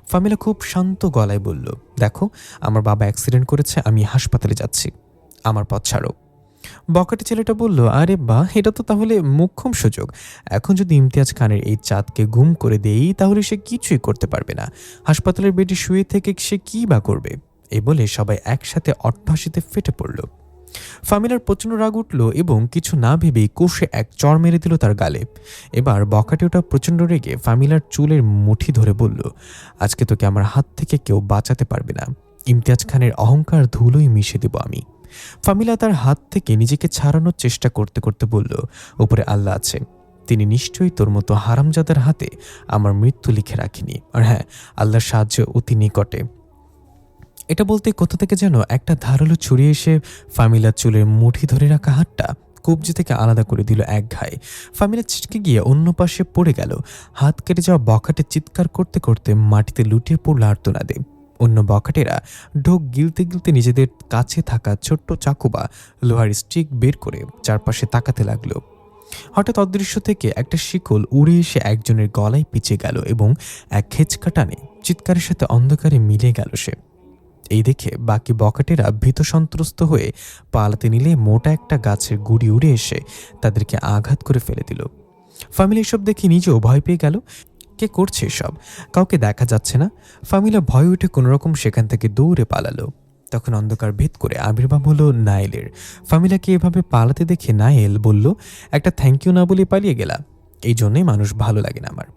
ফামিলা খুব শান্ত গলায় বলল, দেখো, আমার বাবা অ্যাক্সিডেন্ট করেছে, আমি হাসপাতালে যাচ্ছি, আমার পথ ছাড়ো। বকাটে ছেলেটা বলল, আরে বাহ, এটা তো তাহলে মোক্ষম সুযোগ। এখন যদি ইমতিয়াজ খানের এই চাঁদকে গুম করে দেই তাহলে সে কিছুই করতে পারবে না। হাসপাতালের বেডে শুয়ে থেকে সে কী বা করবে? এই বলে সবাই একসাথে অট্টহাসিতে ফেটে পড়ল। ফামিলার প্রচণ্ড রাগ উঠল এবং কিছু না ভেবেই কষে এক চড় মেরে দিল তার গালে। এবার বকাটেওটা প্রচণ্ড রেগে ফামিলার চুলের মুঠি ধরে বলল, আজকে তোকে আমার হাত থেকে কেউ বাঁচাতে পারবে না। ইমতিয়াজ খানের অহংকার ধুলোই মিশে দেব আমি। ফামিলা তার হাত থেকে নিজেকে ছাড়ানোর চেষ্টা করতে করতে বলল, উপরে আল্লাহ আছে, তিনি নিশ্চয়ই তোর মতো হারামজাদার হাতে আমার মৃত্যু লিখে রাখিনি। আর হ্যাঁ, আল্লাহর সাহায্য অতি নিকটে। এটা বলতে কোথা থেকে যেন একটা ধারালো ছুরি এসে ফামিলার চুলের মুঠি ধরে রাখা হাতটা কবজি থেকে আলাদা করে দিল এক ঘায়ে। ফামিলা ছিটকে গিয়ে অন্য পাশে পড়ে গেল। হাত কেটে যাওয়া বকাটে চিৎকার করতে করতে মাটিতে লুটিয়ে পড়ল আর্তনাদে। অন্য বকাটেরা ঢোক গিলতে গিলতে নিজেদের কাছে থাকা ছোট্ট চাকু বা লোহার স্টিক বের করে চারপাশে তাকাতে লাগলো। হঠাৎ অদৃশ্য থেকে একটা শিকল উড়ে এসে একজনের গলায় পিচে গেল এবং এক খেচকা টানে চিৎকারের সাথে অন্ধকারে মিলে গেল সে। এই দেখে বাকি বকাটেরা ভীত সন্ত্রস্ত হয়ে পালাতে নিলে মোটা একটা গাছের গুড়ি উড়ে এসে তাদেরকে আঘাত করে ফেলে দিল। ফামিলা এসব দেখে নিজেও ভয় পেয়ে গেল। কে করছে এসব? কাউকে দেখা যাচ্ছে না। ফামিলা ভয় উঠে কোনোরকম সেখান থেকে দৌড়ে পালালো। তখন অন্ধকার ভেদ করে আবির্ভাব হলো নায়েলের। ফামিলাকে এভাবে পালাতে দেখে নায়েল বলল, একটা থ্যাংক ইউ না বলে পালিয়ে গেলা, এই জন্যই মানুষ ভালো লাগে না আমার।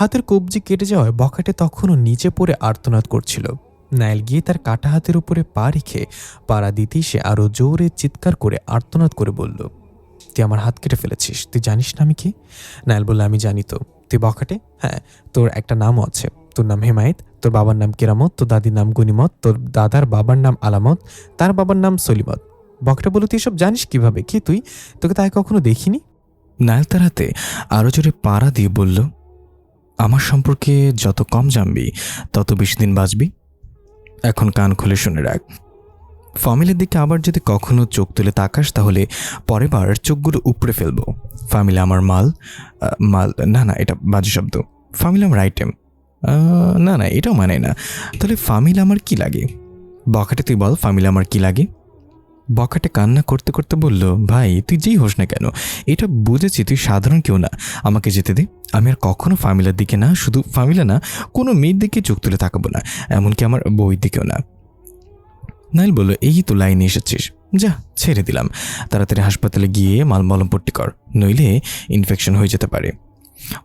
হাতের কবজি কেটে যাওয়ায় বকাটে তখনও নিচে পড়ে আর্তনাদ করছিল। নায়েল গিয়ে তার কাটা হাতের উপরে পা রেখে পাড়া দিতেই সে আরো জোরে চিৎকার করে আর্তনাদ করে বলল, তুই আমার হাত কেটে ফেলেছিস, তুই জানিস না আমি কি? নায়েল বলল, আমি জানি তো। তুই বকাটে? হ্যাঁ, তোর একটা নামও আছে, তোর নাম হেমায়েত, তোর বাবার নাম কেরামত, তোর দাদির নাম গনিমত, তোর দাদার বাবার নাম আলামত, তার বাবার নাম সলিমত। বকাটে বলল, তুই এসব জানিস কিভাবে? কি তুই? তোকে তাই কখনো দেখিনি। নায়েল তার হাতে আরও জোরে পাড়া দিয়ে বলল, আমার সম্পর্কে যত কম জানবি তত বেশি দিন বাঁচবি। এখন কান খুলে শুনে রাখ, ফামিলের দিকে আবার যদি কখনো চোখ তুলে তাকাস তাহলে পরের বার চোখগুলো উপড়ে ফেলবো। ফামিলা আমার মাল, মাল না না, এটা বাজে শব্দ। ফামিলা আমার আইটেম, না না, এটাও মানে না। তাহলে ফামিলা আমার কি লাগে? বকাটে তুই বল, ফামিলা আমার কি লাগে? বকাটে কান্না করতে করতে বলল, ভাই তুই যেই হোস না কেন, এটা বুঝেছি তুই সাধারণ কেউ না, আমাকে যেতে দে। আমি আর কখনো ফামিলার দিকে না, শুধু ফামিলা না, কোনো মেয়ের দিকে চোখ তুলে তাকাবো না, এমনকি আমার বউয়ের দিকেও না। নাইল বলল, এই তো লাইনে এসেছিস, যা ছেড়ে দিলাম, তাড়াতাড়ি হাসপাতালে গিয়ে মলমপট্টি কর, নইলে ইনফেকশন হয়ে যেতে পারে।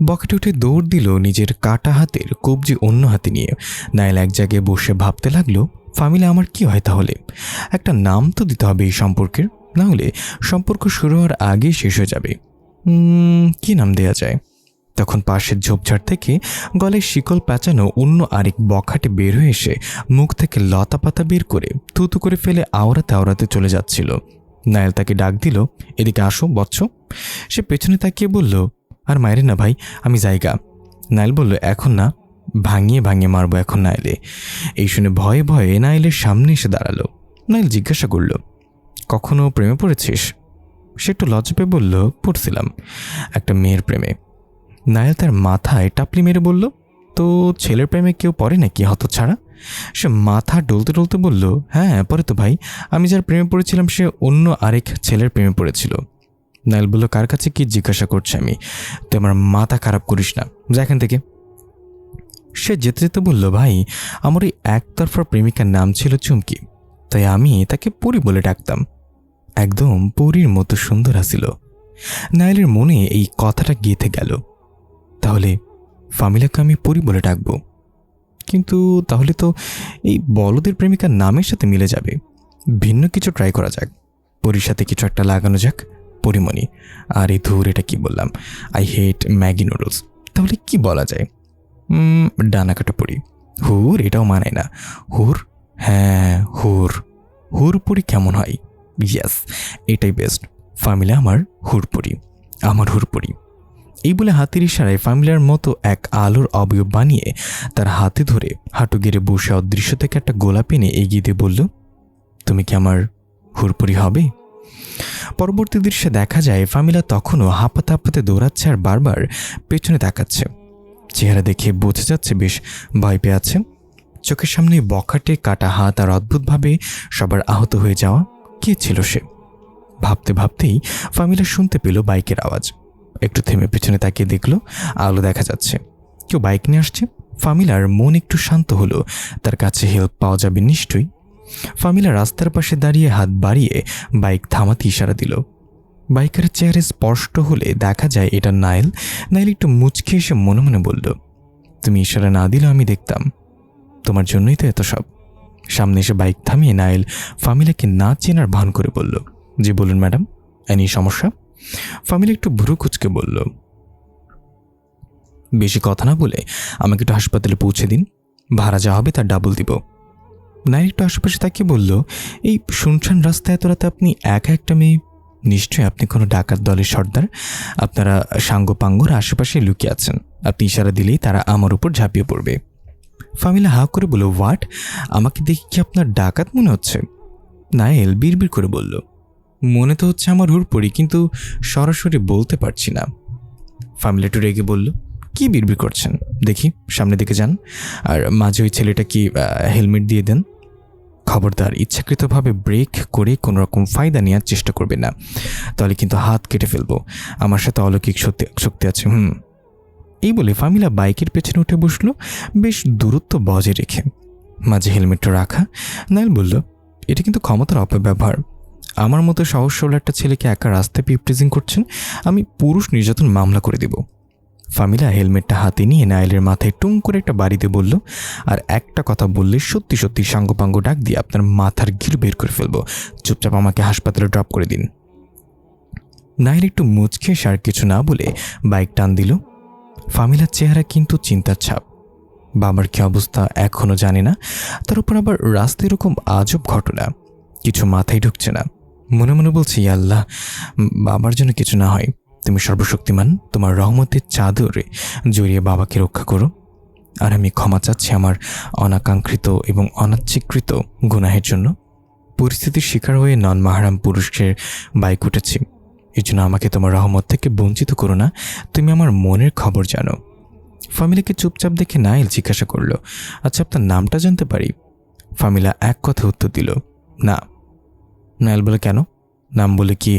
বকেটে উঠে দৌড় দিল নিজের কাটা হাতের কবজি অন্য হাতে নিয়ে। নাইল এক জায়গায় বসে ভাবতে লাগলো, ফামিলা আমার কি হয় তাহলে? একটা নাম তো দিতে হবে এই সম্পর্কের, না হলে সম্পর্ক শুরু হওয়ার আগেই শেষ হয়ে যাবে। কি নাম দেয়া যায়? তখন পাশের ঝোপঝাড় থেকে গলায় শিকল প্যাঁচানো অন্য আরেক বখাটে বের হয়ে এসে মুখ থেকে লতা পাতা বের করে থুতু করে ফেলে আওড়াতে আওড়াতে চলে যাচ্ছিল। নায়েল তাকে ডাক দিল, এদিকে আসো বৎস। সে পেছনে তাকিয়ে বলল, আর মায়েরে না ভাই, আমি জায়গা। নায়েল বলল, এখন না, ভাঙিয়ে ভাঙিয়ে মারবো এখন নায়েলে। এই শুনে ভয়ে ভয়ে নায়েলের সামনে এসে দাঁড়ালো। নায়েল জিজ্ঞাসা করল, কখনো প্রেমে পড়েছিস? সে একটু লজ্জা পেয়ে বলল, পড়ছিলাম, একটা মেয়ের প্রেমে। নায়েল তার মাথায় টাপলি মেরে বলল, তো ছেলের প্রেমে কেউ পড়ে নাকি হতচ্ছাড়া? সে মাথা ডলতে ডলতে বলল, হ্যাঁ পরে তো ভাই, আমি যার প্রেমে পড়েছিলাম সে অন্য আরেক ছেলের প্রেমে পড়েছিল। নায়েল বলল, কার কাছে কি জিজ্ঞাসা করছে আমি? তুই আমার মাথা খারাপ করিস না, যা এখান থেকে। সে যেতে যেতে বলল, ভাই আমার ওই একতরফা প্রেমিকার নাম ছিল চুমকি, তাই আমি তাকে পরি বলে ডাকতাম, একদম পরীর মতো সুন্দর আসিল। নায়েলের মনে এই কথাটা গেঁথে গেল, তাহলে ফামিলাকে আমি পরি বলে ডাকবো, কিন্তু তাহলে তো এই বলদের প্রেমিকার নামের সাথে মিলে যাবে। ভিন্ন কিছু ট্রাই করা যাক, পরির সাথে কিছু একটা লাগানো যাক, পরিমণি। আর এই ধুর, এটা কি বললাম, আই হেট ম্যাগি নুডলস। তাহলে কি বলা যায়? ডানা কাটা পরি। হুর, এটাও মানায় না। হুর, হ্যাঁ হুর। হুর পরি কেমন হয়? ইয়াস, এটাই বেস্ট। ফামিলা আমার হুর পরি, আমার হুর পরি। এই বলে হাতের ইশারায় ফামিলার মতো এক আলোর অবয়ব বানিয়ে তার হাতে ধরে হাঁটু গেড়ে বসে অদৃশ্য থেকে একটা গোলাপ এনে এগিয়ে দিয়ে বলল, তুমি কি আমার হুরপুরি হবে? পরবর্তী দৃশ্যে দেখা যায় ফামিলা তখনও হাঁপাতে হাঁপাতে দৌড়াচ্ছে আর বারবার পেছনে তাকাচ্ছে। চেহারা দেখে বোঝা যাচ্ছে বেশ ভয় পেয়ে আছে। চোখের সামনে বখাটে কাটা হাত আর অদ্ভুতভাবে সবার আহত হয়ে যাওয়া। কে ছিল সে? ভাবতে ভাবতেই ফামিলা শুনতে পেল বাইকের আওয়াজ। একটু থেমে পেছনে তাকিয়ে দেখলো আলো দেখা যাচ্ছে, কেউ বাইক নিয়ে আসছে। ফামিলার মন একটু শান্ত হলো, তার কাছে হেল্প পাওয়া যাবে নিশ্চয়ই। ফামিলা রাস্তার পাশে দাঁড়িয়ে হাত বাড়িয়ে বাইক থামাতে ইশারা দিল। বাইকের চেহারা স্পষ্ট হলে দেখা যায় এটা নাইল। নাইল একটু মুচকে এসে মনে মনে বলল, তুমি ইশারা না দিলে আমি দেখতাম, তোমার জন্যই তো এত সব। সামনে এসে বাইক থামিয়ে নাইল ফামিলাকে না চেনার ভান করে বলল, জি বলুন ম্যাডাম, এনি সমস্যা? ফামিলা একটু ভ্রু কুচকে বলল, বেশি কথা না বলে আমাকে একটু হাসপাতালে পৌঁছে দিন, ভাড়া যা হবে তার ডাবল দিব। নাইল একটু আশেপাশে তাকিয়ে বলল, এই শুনশান রাস্তায় এত রাতে আপনি একা একটা মেয়ে, নিশ্চয়ই আপনি কোনো ডাকাত দলের সর্দার। আপনারা সাঙ্গপাঙ্গর আশেপাশে লুকিয়ে আছেন, আপনি ইশারা দিলেই তারা আমার উপর ঝাঁপিয়ে পড়বে। ফামিলা হা করে বলল, হোয়াট? আমাকে দেখে কি আপনার ডাকাত মনে হচ্ছে? নাইল বিড়বিড় করে বলল, মনে তো হচ্ছে আমার হুড়পড়ি, কিন্তু সরাসরি বলতে পারছি না। ফামিলা একটু রেগে বলল, কি বিড়বিড় করছেন? দেখি সামনের দিকে যান, আর মাঝে ওই ছেলেটা কি হেলমেট দিয়ে দেন। খবরদার ইচ্ছাকৃতভাবে ব্রেক করে কোনো রকম ফায়দা নেওয়ার চেষ্টা করবে না, তাহলে কিন্তু হাত কেটে ফেলবো। আমার সাথে অলৌকিক শক্তি আছে। এই বলে ফামিলা বাইকের পেছনে উঠে বসলো, বেশ দূরত্ব বজায় রেখে। মাঝে হেলমেটটা রাখা। নাইল বলল, এটা কিন্তু ক্ষমতার অপব্যবহার। আমার মতো সহজ সরল একটা ছেলেকে একা রাস্তায় পিপটিজিং করছেন, আমি পুরুষ নির্যাতন মামলা করে দেব। ফামিলা হেলমেটটা হাতে নিয়ে নাইলের মাথায় টুং করে একটা বাড়িতে বলল, আর একটা কথা বললে সত্যি সত্যি সাঙ্গপাঙ্গ ডাক দিয়ে আপনার মাথার ঘির বের করে ফেলবো। চুপচাপ আমাকে হাসপাতালে ড্রপ করে দিন। নাইল একটু মুচকে আর কিছু না বলে বাইক টান দিল। ফামিলার চেহারা কিন্তু চিন্তার ছাপ। বাবার কি অবস্থা এখনো জানে না, তার উপর আবার রাস্তায় এরকম আজব ঘটনা, কিছু মাথায় ঢুকছে না। মনে মনে বলছি, আল্লাহ, বাবার জন্য কিছু না হয়, তুমি সর্বশক্তিমান, তোমার রহমতের চাদরে জড়িয়ে বাবাকে রক্ষা করো। আর আমি ক্ষমা চাচ্ছি আমার অনাকাঙ্ক্ষিত এবং অনাচ্ছিকৃত গুনাহের জন্য। পরিস্থিতির শিকার হয়ে নন মাহারাম পুরুষের বাইক উঠেছি, এই জন্য আমাকে তোমার রহমত থেকে বঞ্চিত করো না। তুমি আমার মনের খবর জানো। ফামিলাকে চুপচাপ দেখে নাইল জিজ্ঞাসা করলো, আচ্ছা আপনার নামটা জানতে পারি? ফামিলা এক কথা উত্তর দিল, না। নাইল বলে, কেন? নাম বলে কি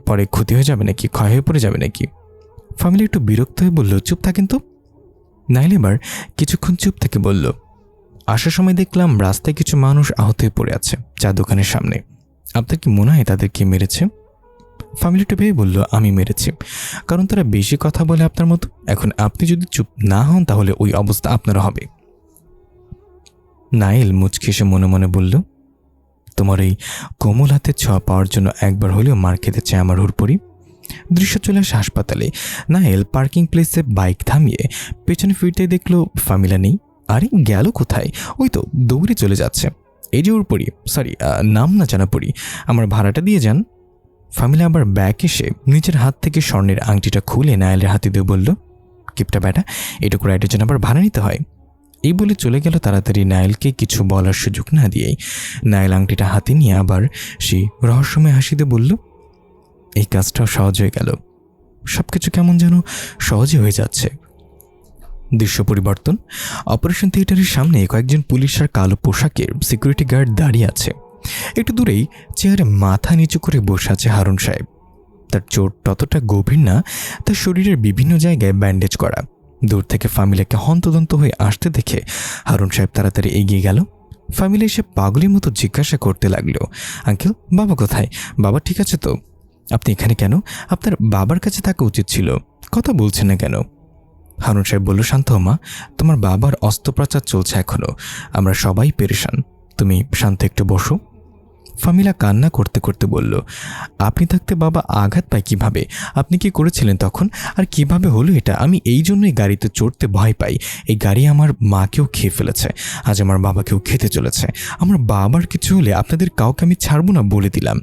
পরে ক্ষতি হয়ে যাবে নাকি, ক্ষয় হয়ে পড়ে যাবে নাকি? ফামিলা একটু বিরক্ত হয়ে বলল, চুপ থাকেন তো। নাইল এবার কিছুক্ষণ চুপ থেকে বলল, আসার সময় দেখলাম রাস্তায় কিছু মানুষ আহত হয়ে পড়ে আছে চা দোকানের সামনে, আপনার কি মনে হয় তাদের কে মেরেছে? ফামিলিটা ভেবে বলল, আমি মেরেছি, কারণ তারা বেশি কথা বলে আপনার মতো। এখন আপনি যদি চুপ না হন তাহলে ওই অবস্থা আপনার হবে। নাইল মুচকি এসে মনে মনে বলল, তোমার এই কোমল হাতের ছোঁয়া পাওয়ার জন্য একবার হলেও মার খেতে চায় আমার হুড়পড়ি। দৃশ্য চলে আসে হাসপাতালে। নাইল পার্কিং প্লেসে বাইক থামিয়ে পেছনে ফিরতে দেখলো ফামিলা নেই। আরে গেল কোথায়? ওই তো দৌড়ে চলে যাচ্ছে। এই যে হুড়পড়ি, সরি নাম না জানা পড়ি, আমার ভাড়াটা দিয়ে যান। ফামিলা আবার ব্যাক এসে নিজের হাত থেকে স্বর্ণের আংটিটা খুলে নাইলের হাতে দিয়ে বলল, কিপটা ব্যাটা, এটুকু রাইটের জন্য আবার ভাড়া নিতে হয়? এই বলে চলে গেল। তাড়াতাড়ি নাইলকে কিছু বলার সুযোগ না দিয়েই নাইল আংটিটা হাতে নিয়ে আবার সেই রহস্যময় হাসিতে বলল, এই কাজটাও সহজ হয়ে গেল, সবকিছু কেমন যেন সহজে হয়ে যাচ্ছে। দৃশ্য পরিবর্তন। অপারেশন থিয়েটারের সামনে কয়েকজন পুলিশ আর কালো পোশাকের সিকিউরিটি গার্ড দাঁড়িয়ে আছে। একটু দূরেই চেয়ারে মাথা নিচু করে বসে আছে হারুন সাহেব। তার চোট ততটা গভীর না, তার শরীরের বিভিন্ন জায়গায় ব্যান্ডেজ করা। দূর থেকে ফামিলাকে হন্তদন্ত হয়ে আসতে দেখে হারুন সাহেব তাড়াতাড়ি এগিয়ে গেল। ফামিলা এসে পাগলের মতো জিজ্ঞাসা করতে লাগলো, আঙ্কেল, বাবা কোথায়? বাবা ঠিক আছে তো? আপনি এখানে কেন? আপনার বাবার কাছে থাকা উচিত ছিল, কথা বলছেন না কেন? হারুন সাহেব বলল, শান্ত হও মা, তোমার বাবার অস্ত্রোপচার চলছে এখনো, আমরা সবাই পেরেশান, তুমি শান্ত একটু বসো। ফামিলা কান্না করতে করতে বলল, আপনি থাকতে বাবা আঘাত পায় কিভাবে? আপনি কি করেছিলেন তখন? আর কিভাবে হলো এটা? আমি এই জন্যই গাড়িতে চড়তে ভয় পাই। এই গাড়ি আমার মাকেও খেয়ে ফেলেছে, আজ আমার বাবাকেও খেতে চলেছে। আমার বাবার কিছু হলে আপনাদের কাউকে আমি ছাড়বো না বলে দিলাম।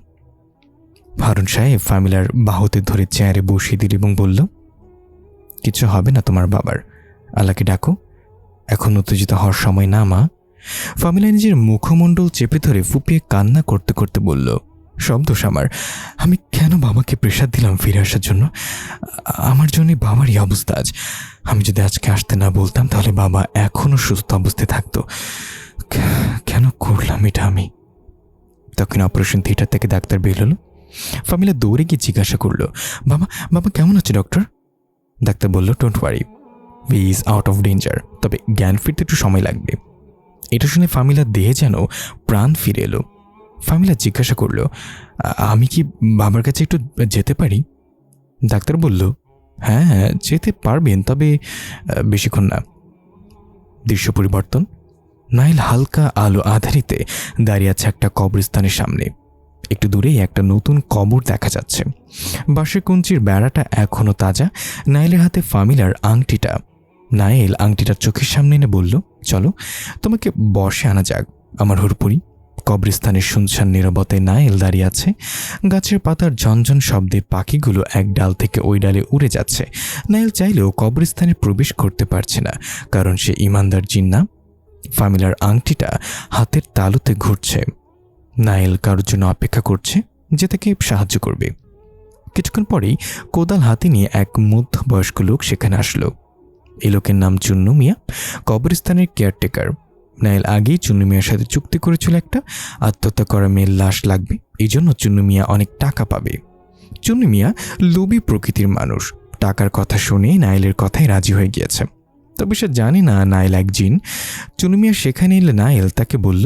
হারুন সাহেব ফামিলার বাহুতে ধরে চেয়ারে বসিয়ে দিল এবং বলল, কিছু হবে না তোমার বাবার, আল্লাহকে ডাকো, এখন উত্তেজিত হওয়ার সময় না মা। ফামিলা নিজের মুখমণ্ডল চেপে ধরে ফুপিয়ে কান্না করতে করতে বলল, সব দোষ আমার, আমি কেন বাবাকে প্রেশার দিলাম ফিরে আসার জন্য? আমার জন্যই বাবারই অবস্থা আজ। আমি যদি আজকে আসতে না বলতাম তাহলে বাবা এখনো সুস্থ অবস্থায় থাকতো। কেন করলাম এটা আমি? তখন অপারেশন থিয়েটার থেকে ডাক্তার বের হলো। ফামিলা দৌড়ে গিয়ে জিজ্ঞাসা করলো, বাবা বাবা কেমন আছে ডক্টর? ডাক্তার বলল, don't worry, he is out of danger, তবে জ্ঞান ফিরতে একটু সময় লাগবে। এটা শুনে ফামিলার দেহে যেন প্রাণ ফিরে এলো। ফামিলা জিজ্ঞাসা করলো, আমি কি বাবার কাছে একটু যেতে পারি? ডাক্তার বলল, হ্যাঁ যেতে পারবেন, তবে বেশিক্ষণ না। দৃশ্য পরিবর্তন। নাইল হালকা আলো আধারিতে দাঁড়িয়ে আছে একটা কবরস্থানের সামনে। একটু দূরেই একটা নতুন কবর দেখা যাচ্ছে। বাঁশের কঞ্চির বেড়াটা এখনো তাজা। নাইলের হাতে ফামিলার আংটিটা। নাইল আংটিটার চোখের সামনে এনে বলল, চলো তোমাকে বসে আনা যাক আমার হুরপুরি। কবরস্থানের শুনশান নীরবতায় নাইল দাঁড়িয়ে আছে। গাছের পাতার ঝনঝন শব্দে পাখিগুলো এক ডাল থেকে ওই ডালে উড়ে যাচ্ছে। নাইল চাইলেও কবরস্থানে প্রবেশ করতে পারছে না, কারণ সে ইমানদার জিন্না। ফামিলার আংটিটা হাতের তালুতে ঘুরছে। নাইল কারোর জন্য অপেক্ষা করছে যে তাকে সাহায্য করবে। কিছুক্ষণ পরেই কোদাল হাতে নিয়ে এক মধ্যবয়স্ক লোক সেখানে আসলো। এই লোকের নাম চুন্নু মিয়া, কবরস্থানের কেয়ারটেকার। নাইল আগেই চুন্নু মিয়ার সাথে চুক্তি করেছিল একটা আত্মহত্যা করা মেয়ের লাশ লাগবে, এই জন্য চুন্নু মিয়া অনেক টাকা পাবে। চুন্নু মিয়া লোভী প্রকৃতির মানুষ। টাকার কথা শুনে নাইলের কথায় রাজি হয়ে গিয়েছে, তবে সে জানে না নাইল এক জিন। চুন্নু মিয়া সেখানে এলে নাইল তাকে বলল,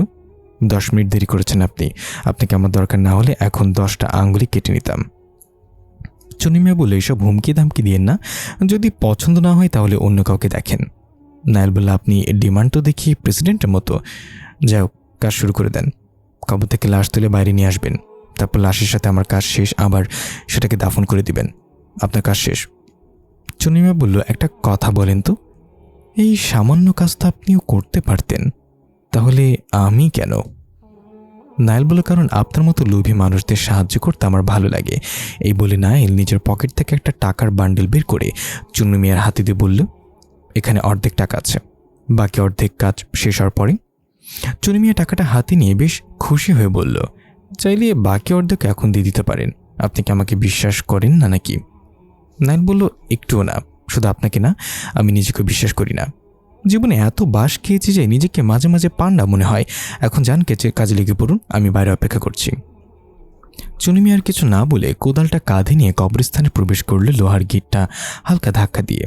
10 মিনিট দেরি করেছেন আপনি, আপনাকে আমার দরকার না হলে এখন 10টা আঙ্গুলি কেটে নিতাম। চুন্নু মিয়া বলল, এসব হুমকি ধামকি দিয়েন না, যদি পছন্দ না হয় তাহলে অন্য কাউকে দেখেন। নাইল বলল, আপনি ডিমান্ড তো দেখি প্রেসিডেন্টের মতো। যাই হোক, কাজ শুরু করে দেন। কবর থেকে লাশ তুলে বাইরে নিয়ে আসবেন, তারপর লাশের সাথে আমার কাজ শেষ, আবার সেটাকে দাফন করে দিবেন। আপনার কাজ শেষ। চুন্নু মিয়া বলল, একটা কথা বলেন তো, এই সামান্য কাজ তো আপনিও করতে পারতেন, তাহলে আমি কেন? নাইল বলল, কারণ আপনার মতো লোভী মানুষদের সাহায্য করতে আমার ভালো লাগে। এই বলে নাইল নিজের পকেট থেকে একটা টাকার বান্ডেল বের করে চুন্নু মিয়ার হাতে দিয়ে বলল, এখানে অর্ধেক টাকা আছে, বাকি অর্ধেক কাজ শেষ হওয়ার পরে। চুন্নু মিয়া টাকাটা হাতে নিয়ে বেশ খুশি হয়ে বলল, চাইলে বাকি অর্ধেক এখন দিয়ে দিতে পারেন। আপনি কি আমাকে বিশ্বাস করেন না নাকি? নাইল বলল, একটুও না, শুধু আপনাকে না, আমি নিজেকে বিশ্বাস করি না। জীবনে এত বাস খেয়েছি যে নিজেকে মাঝে মাঝে পান্ডা মনে হয়। এখন যান, কাজে লেগে পড়ুন, আমি বাইরে অপেক্ষা করছি। চুন্নু মিয়া আর কিছু না বলে কোদালটা কাঁধে নিয়ে কবরস্থানে প্রবেশ করল লোহার গেটটা হালকা ধাক্কা দিয়ে।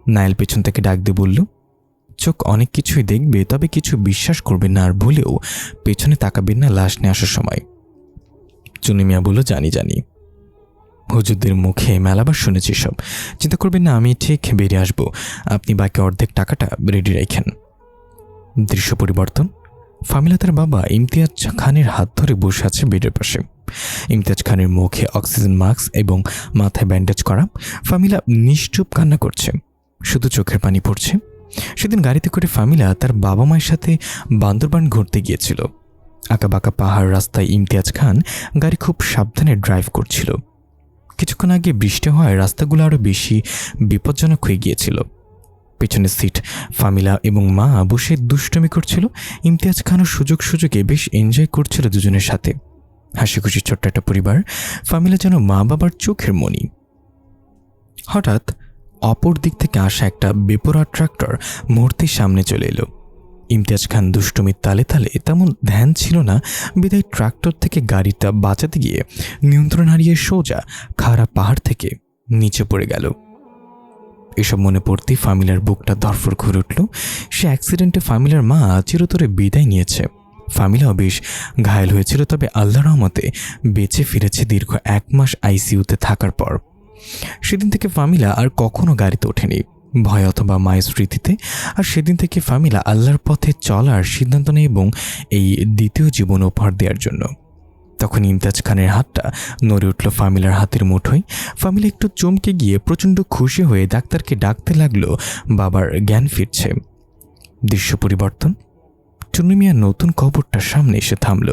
নাইল পেছন থেকে ডাক দিয়ে বলল, চোখ অনেক কিছুই দেখবে, তবে কিছু বিশ্বাস করবে না, আর ভুলেও পেছনে তাকাবেন না লাশ নিয়ে আসার সময়। চুন্নু মিয়া বলল, জানি জানি, হুজুরদের মুখে মেলাবার শুনেছি সব, চিন্তা করবেন না, আমি ঠিক বেরিয়ে আসবো, আপনি বাকি অর্ধেক টাকাটা রেডি রাখেন। দৃশ্য পরিবর্তন। ফামিলা তার বাবা ইমতিয়াজ খানের হাত ধরে বসে আছে বেডের পাশে। ইমতিয়াজ খানের মুখে অক্সিজেন মাস্ক এবং মাথায় ব্যান্ডেজ করা। ফামিলা নিশ্চুপ কান্না করছে, শুধু চোখের পানি পড়ছে। সেদিন গাড়িতে করে ফামিলা তার বাবা মায়ের সাথে বান্দরবান ঘুরতে গিয়েছিল। আঁকাবাঁকা পাহাড় রাস্তায় ইমতিয়াজ খান গাড়ি খুব সাবধানে ড্রাইভ করছিল। কিছুক্ষণ আগে বৃষ্টি হওয়ায় রাস্তাগুলো আরও বেশি বিপজ্জনক হয়ে গিয়েছিল। পেছনের সিট ফামিলা এবং মা বসে দুষ্টুমি করছিল। ইমতিয়াজ খানও সুযোগে বেশ এনজয় করছিল দুজনের সাথে। হাসি খুশি ছোট্ট একটা পরিবার। ফামিলা যেন মা বাবার চোখের মণি। হঠাৎ অপর দিক থেকে আসা একটা বেপরোয়া ট্রাক্টর মুহূর্তের সামনে চলে এলো। ইমতিয়াজ খান দুষ্টুমির তালে তালে তেমন ধ্যান ছিল না, বিদায় ট্রাক্টর থেকে গাড়িটা বাঁচাতে গিয়ে নিয়ন্ত্রণ হারিয়ে সোজা খাড়া পাহাড় থেকে নিচে পড়ে গেল। এসব মনে পড়তেই ফামিলার বুকটা ধরফর করে উঠল। সে অ্যাক্সিডেন্টে ফামিলার মা চিরতরে বিদায় নিয়েছে। ফামিলাও বেশ ঘায়েল হয়েছিল, তবে আল্লাহর রহমতে বেঁচে ফিরেছে দীর্ঘ 1 মাস আইসিইউতে থাকার পর। সেদিন থেকে ফামিলা আর কখনো গাড়িতে ওঠেনি, ভয় অথবা মায়ের স্মৃতিতে। আর সেদিন থেকে ফামিলা আল্লাহর পথে চলার সিদ্ধান্ত নেয় এবং এই দ্বিতীয় জীবন উপহার দেওয়ার জন্য। তখন ইমতিয়াজ খানের হাতটা নড়ে উঠল ফামিলার হাতের মুঠোয়। ফামিলা একটু চমকে গিয়ে প্রচণ্ড খুশি হয়ে ডাক্তারকে ডাকতে লাগলো, বাবার জ্ঞান ফিরছে। দৃশ্য পরিবর্তন। চুন্নু মিয়া নতুন কবরটার সামনে এসে থামল।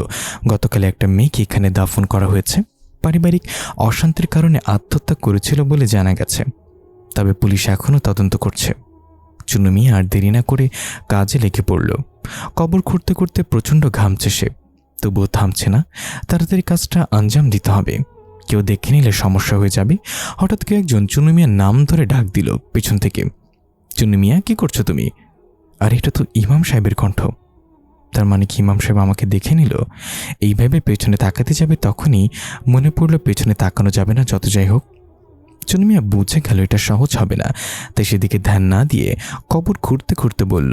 গতকালে একটা মেয়েকে এখানে দাফন করা হয়েছে। পারিবারিক অশান্তির কারণে আত্মহত্যা করেছিল বলে জানা গেছে। তবে পুলিশ এখনও তদন্ত করছে। চুন্নু মিয়া আর দেরি না করে কাজে লেগে পড়ল। কবর খুঁড়তে খুঁড়তে প্রচণ্ড ঘামছে সে, তবুও থামছে না। তাড়াতাড়ি কাজটা আঞ্জাম দিতে হবে, কেউ দেখে নিলে সমস্যা হয়ে যাবে। হঠাৎ কেউ একজন চুন্নু মিয়ার নাম ধরে ডাক দিল পেছন থেকে। চুন্নু মিয়া, কি করছো তুমি? আর এটা তো ইমাম সাহেবের কণ্ঠ। তার মানে কি ইমাম সাহেব আমাকে দেখে নিল? এইভাবে পেছনে তাকাতে যাবে, তখনই মনে পড়ল পেছনে তাকানো যাবে না। যত যাই হোক, চুন্নু মিয়া বুঝে গেল এটা সহজ হবে না, তাই সেদিকে ধ্যান না দিয়ে কবর খুঁড়তে খুঁড়তে বলল,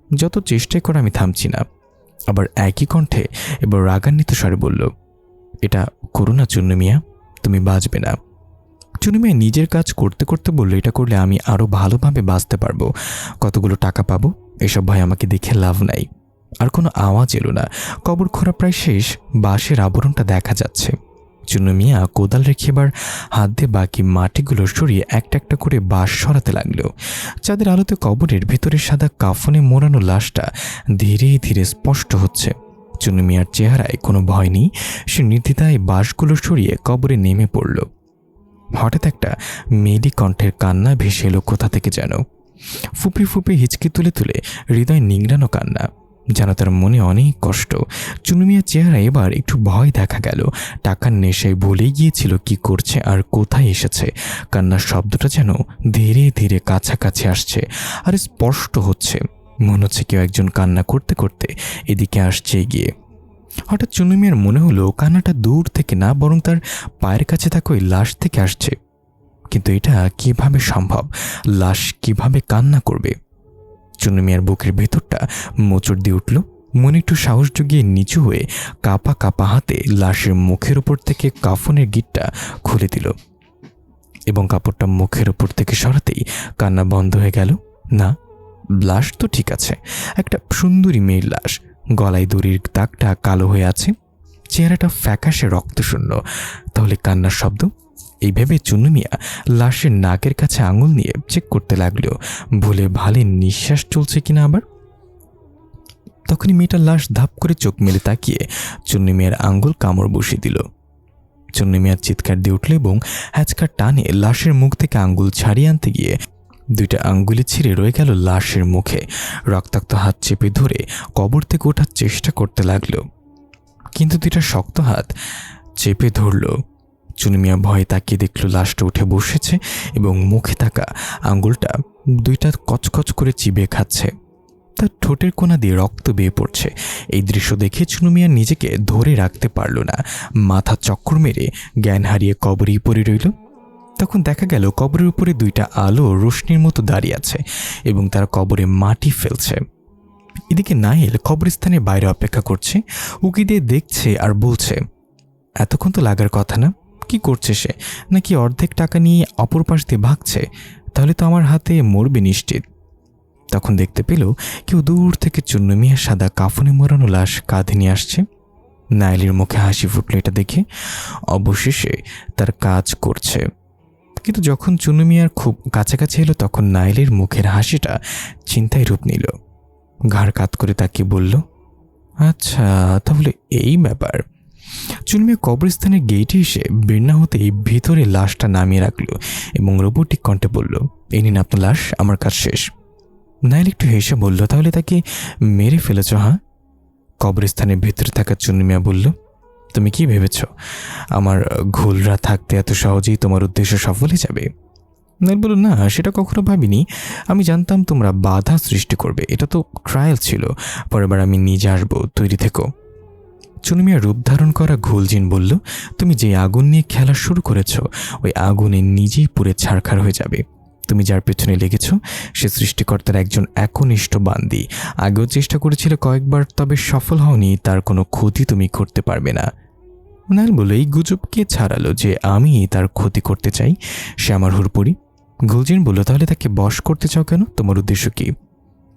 যত চেষ্টাই করে আমি থামছি না। আবার একই কণ্ঠে এবার রাগান্বিত স্বরে বলল, এটা করো না চুন্নু মিয়া, তুমি বাঁচবে না। চুন্নু মিয়া নিজের কাজ করতে করতে বলল, এটা করলে আমি আরও ভালোভাবে বাঁচতে পারবো, কতগুলো টাকা পাবো, এসব ভয় আমাকে দেখে লাভ নাই। আর কোনো আওয়াজ এলো না। কবর খোঁড়া প্রায় শেষ, বাঁশের আবরণটা দেখা যাচ্ছে। চুন্নু মিয়া কোদাল রেখে এবার হাত দিয়ে বাকি মাটিগুলো সরিয়ে একটা একটা করে বাঁশ সরাতে লাগলো। চাঁদের আলোতে কবরের ভেতরে সাদা কাফনে মোড়ানো লাশটা ধীরে ধীরে স্পষ্ট হচ্ছে। চুন্নু মিয়ার চেহারায় কোনো ভয় নেই, সে নির্দ্বিধায় বাঁশগুলো সরিয়ে কবরে নেমে পড়ল। হঠাৎ একটা মেয়েলি কণ্ঠের কান্না ভেসে এলো কোথা থেকে যেন, ফুপি ফুপি হিচকি তুলে তুলে হৃদয় নিংড়ানো কান্না, যেন তার মনে অনেক কষ্ট। চুন্নু মিয়ার চেহারায় এবার একটু ভয় দেখা গেল। টাকার নেশায় ভুলেই গিয়েছিল কি করছে আর কোথায় এসেছে। কান্নার শব্দটা যেন ধীরে ধীরে কাছাকাছি আসছে আর স্পষ্ট হচ্ছে। মনে হচ্ছে কেউ একজন কান্না করতে করতে এদিকে আসছে এগিয়ে। হঠাৎ চুন্নু মিয়ার মনে হলো কান্নাটা দূর থেকে না, বরং তার পায়ের কাছে থাকা ওই লাশ থেকে আসছে। কিন্তু এটা কিভাবে সম্ভব? লাশ কিভাবে কান্না করবে? চুন্নু মিয়ার বুকের ভেতরটা মোচড় দিয়ে উঠল। মনে একটু সাহস জুগিয়ে নিচু হয়ে কাপা কাপা হাতে লাশের মুখের উপর থেকে কাফনের গিটটা খুলে দিল এবং কাপড়টা মুখের উপর থেকে সরাতেই কান্না বন্ধ হয়ে গেল। না, লাশ তো ঠিক আছে, একটা সুন্দরী মেয়ের লাশ। গলায় দড়ির দাগটা কালো হয়ে আছে, চেহারাটা ফ্যাকাশে রক্তশূন্য। তাহলে কান্নার শব্দ? এই ভেবে চুন্নু মিয়া লাশের নাকের কাছে আঙুল নিয়ে চেক করতে লাগলো, ভুলে ভালে নিঃশ্বাস চলছে কিনা। আবার তখনই মেয়েটার লাশ ধাপ করে চোখ মেলে তাকিয়ে চুন্নু মিয়ার আঙুল কামড় বসিয়ে দিল। চুন্নু মিয়ার চিৎকার দিয়ে উঠল এবং হ্যাচকার টানে লাশের মুখ থেকে আঙ্গুল ছাড়িয়ে আনতে গিয়ে দুইটা আঙ্গুলে ছিঁড়ে রয়ে গেল লাশের মুখে। রক্তাক্ত হাত চেপে ধরে কবর থেকে ওঠার চেষ্টা করতে লাগলো, কিন্তু দুইটা শক্ত হাত চেপে ধরল। চুন্নু মিয়া ভয়ে তাকিয়ে দেখল লাশটা উঠে বসেছে এবং মুখে থাকা আঙ্গুলটা দুইটা কচকচ করে চিবিয়ে খাচ্ছে। তার ঠোঁটের কোণা দিয়ে রক্ত বেয়ে পড়ছে। এই দৃশ্য দেখে চুন্নু মিয়া নিজেকে ধরে রাখতে পারল না। মাথা চক্কর মেরে জ্ঞান হারিয়ে কবরেই পড়ে রইল। তখন দেখা গেল কবরের উপরে দুইটা আলো রোশনির মতো দাঁড়িয়ে আছে এবং তারা কবরে মাটি ফেলছে। এদিকে নাইল কবরস্থানের বাইরে অপেক্ষা করছে, উকি দিয়ে দেখছে আর বলছে, এতক্ষণ তো লাগার কথা না, কি করছে সে? নাকি অর্ধেক টাকা নিয়ে অপর পাশ দিয়ে ভাগছে? তাহলে তো আমার হাতে মরবে নিশ্চিত। তখন দেখতে পেল কেউ দূর থেকে চুন্নু মিয়ার সাদা কাফনে মোড়ানো লাশ কাঁধে নিয়ে আসছে। নাইলের মুখে হাসি ফুটল এটা দেখে। অবশেষে তার কাজ করছে। কিন্তু যখন চুন্নু মিয়ার খুব কাছাকাছি এলো, তখন নাইলের মুখের হাসিটা চিন্তায় রূপ নিল। ঘাড় কাত করে তাকিয়ে বলল, আচ্ছা তাহলে এই ব্যাপার। চুন্নু মিয়া কবরস্থানের গেটে এসে বের না হতেই ভিতরে লাশটা নামিয়ে রাখলো এবং রোবোটিক কণ্ঠে বলল, এই নিন আপনার লাশ, আমার কাজ শেষ। নাইল একটু হেসে বলল, তাহলে তাকে মেরে ফেলেছ? হ্যাঁ। কবরস্থানের ভেতরে থাকা চুন্নু মিয়া বলল, তুমি কি ভেবেছ আমার ঘোলরা থাকতে এত সহজেই তোমার উদ্দেশ্য সফল হয়ে যাবে? নাইল বলল, না সেটা কখনো ভাবিনি। আমি জানতাম তোমরা বাধা সৃষ্টি করবে, এটা তো ট্রায়াল ছিল, পরের বার আমি নিজে আসবো, তৈরি থেকো। চুন্নু মিয়া রূপ ধারণ করা ঘোলজিন বলল, তুমি যে আগুন নিয়ে খেলা শুরু করেছ, ওই আগুনে নিজেই পুড়ে ছারখার হয়ে যাবে। তুমি যার পেছনে লেগেছ সে সৃষ্টিকর্তার একজন একনিষ্ঠ বান্দি। আগেও চেষ্টা করেছিলে কয়েকবার, তবে সফল হওনি। তার কোনো ক্ষতি তুমি করতে পারবে না। নাইল বলল, এই গুজব কে ছাড়ালো যে আমি তার ক্ষতি করতে চাই? সে আমার হুরপুরি। গুলজিন বলল, তাহলে তাকে বশ করতে চাও কেন? তোমার উদ্দেশ্য কি?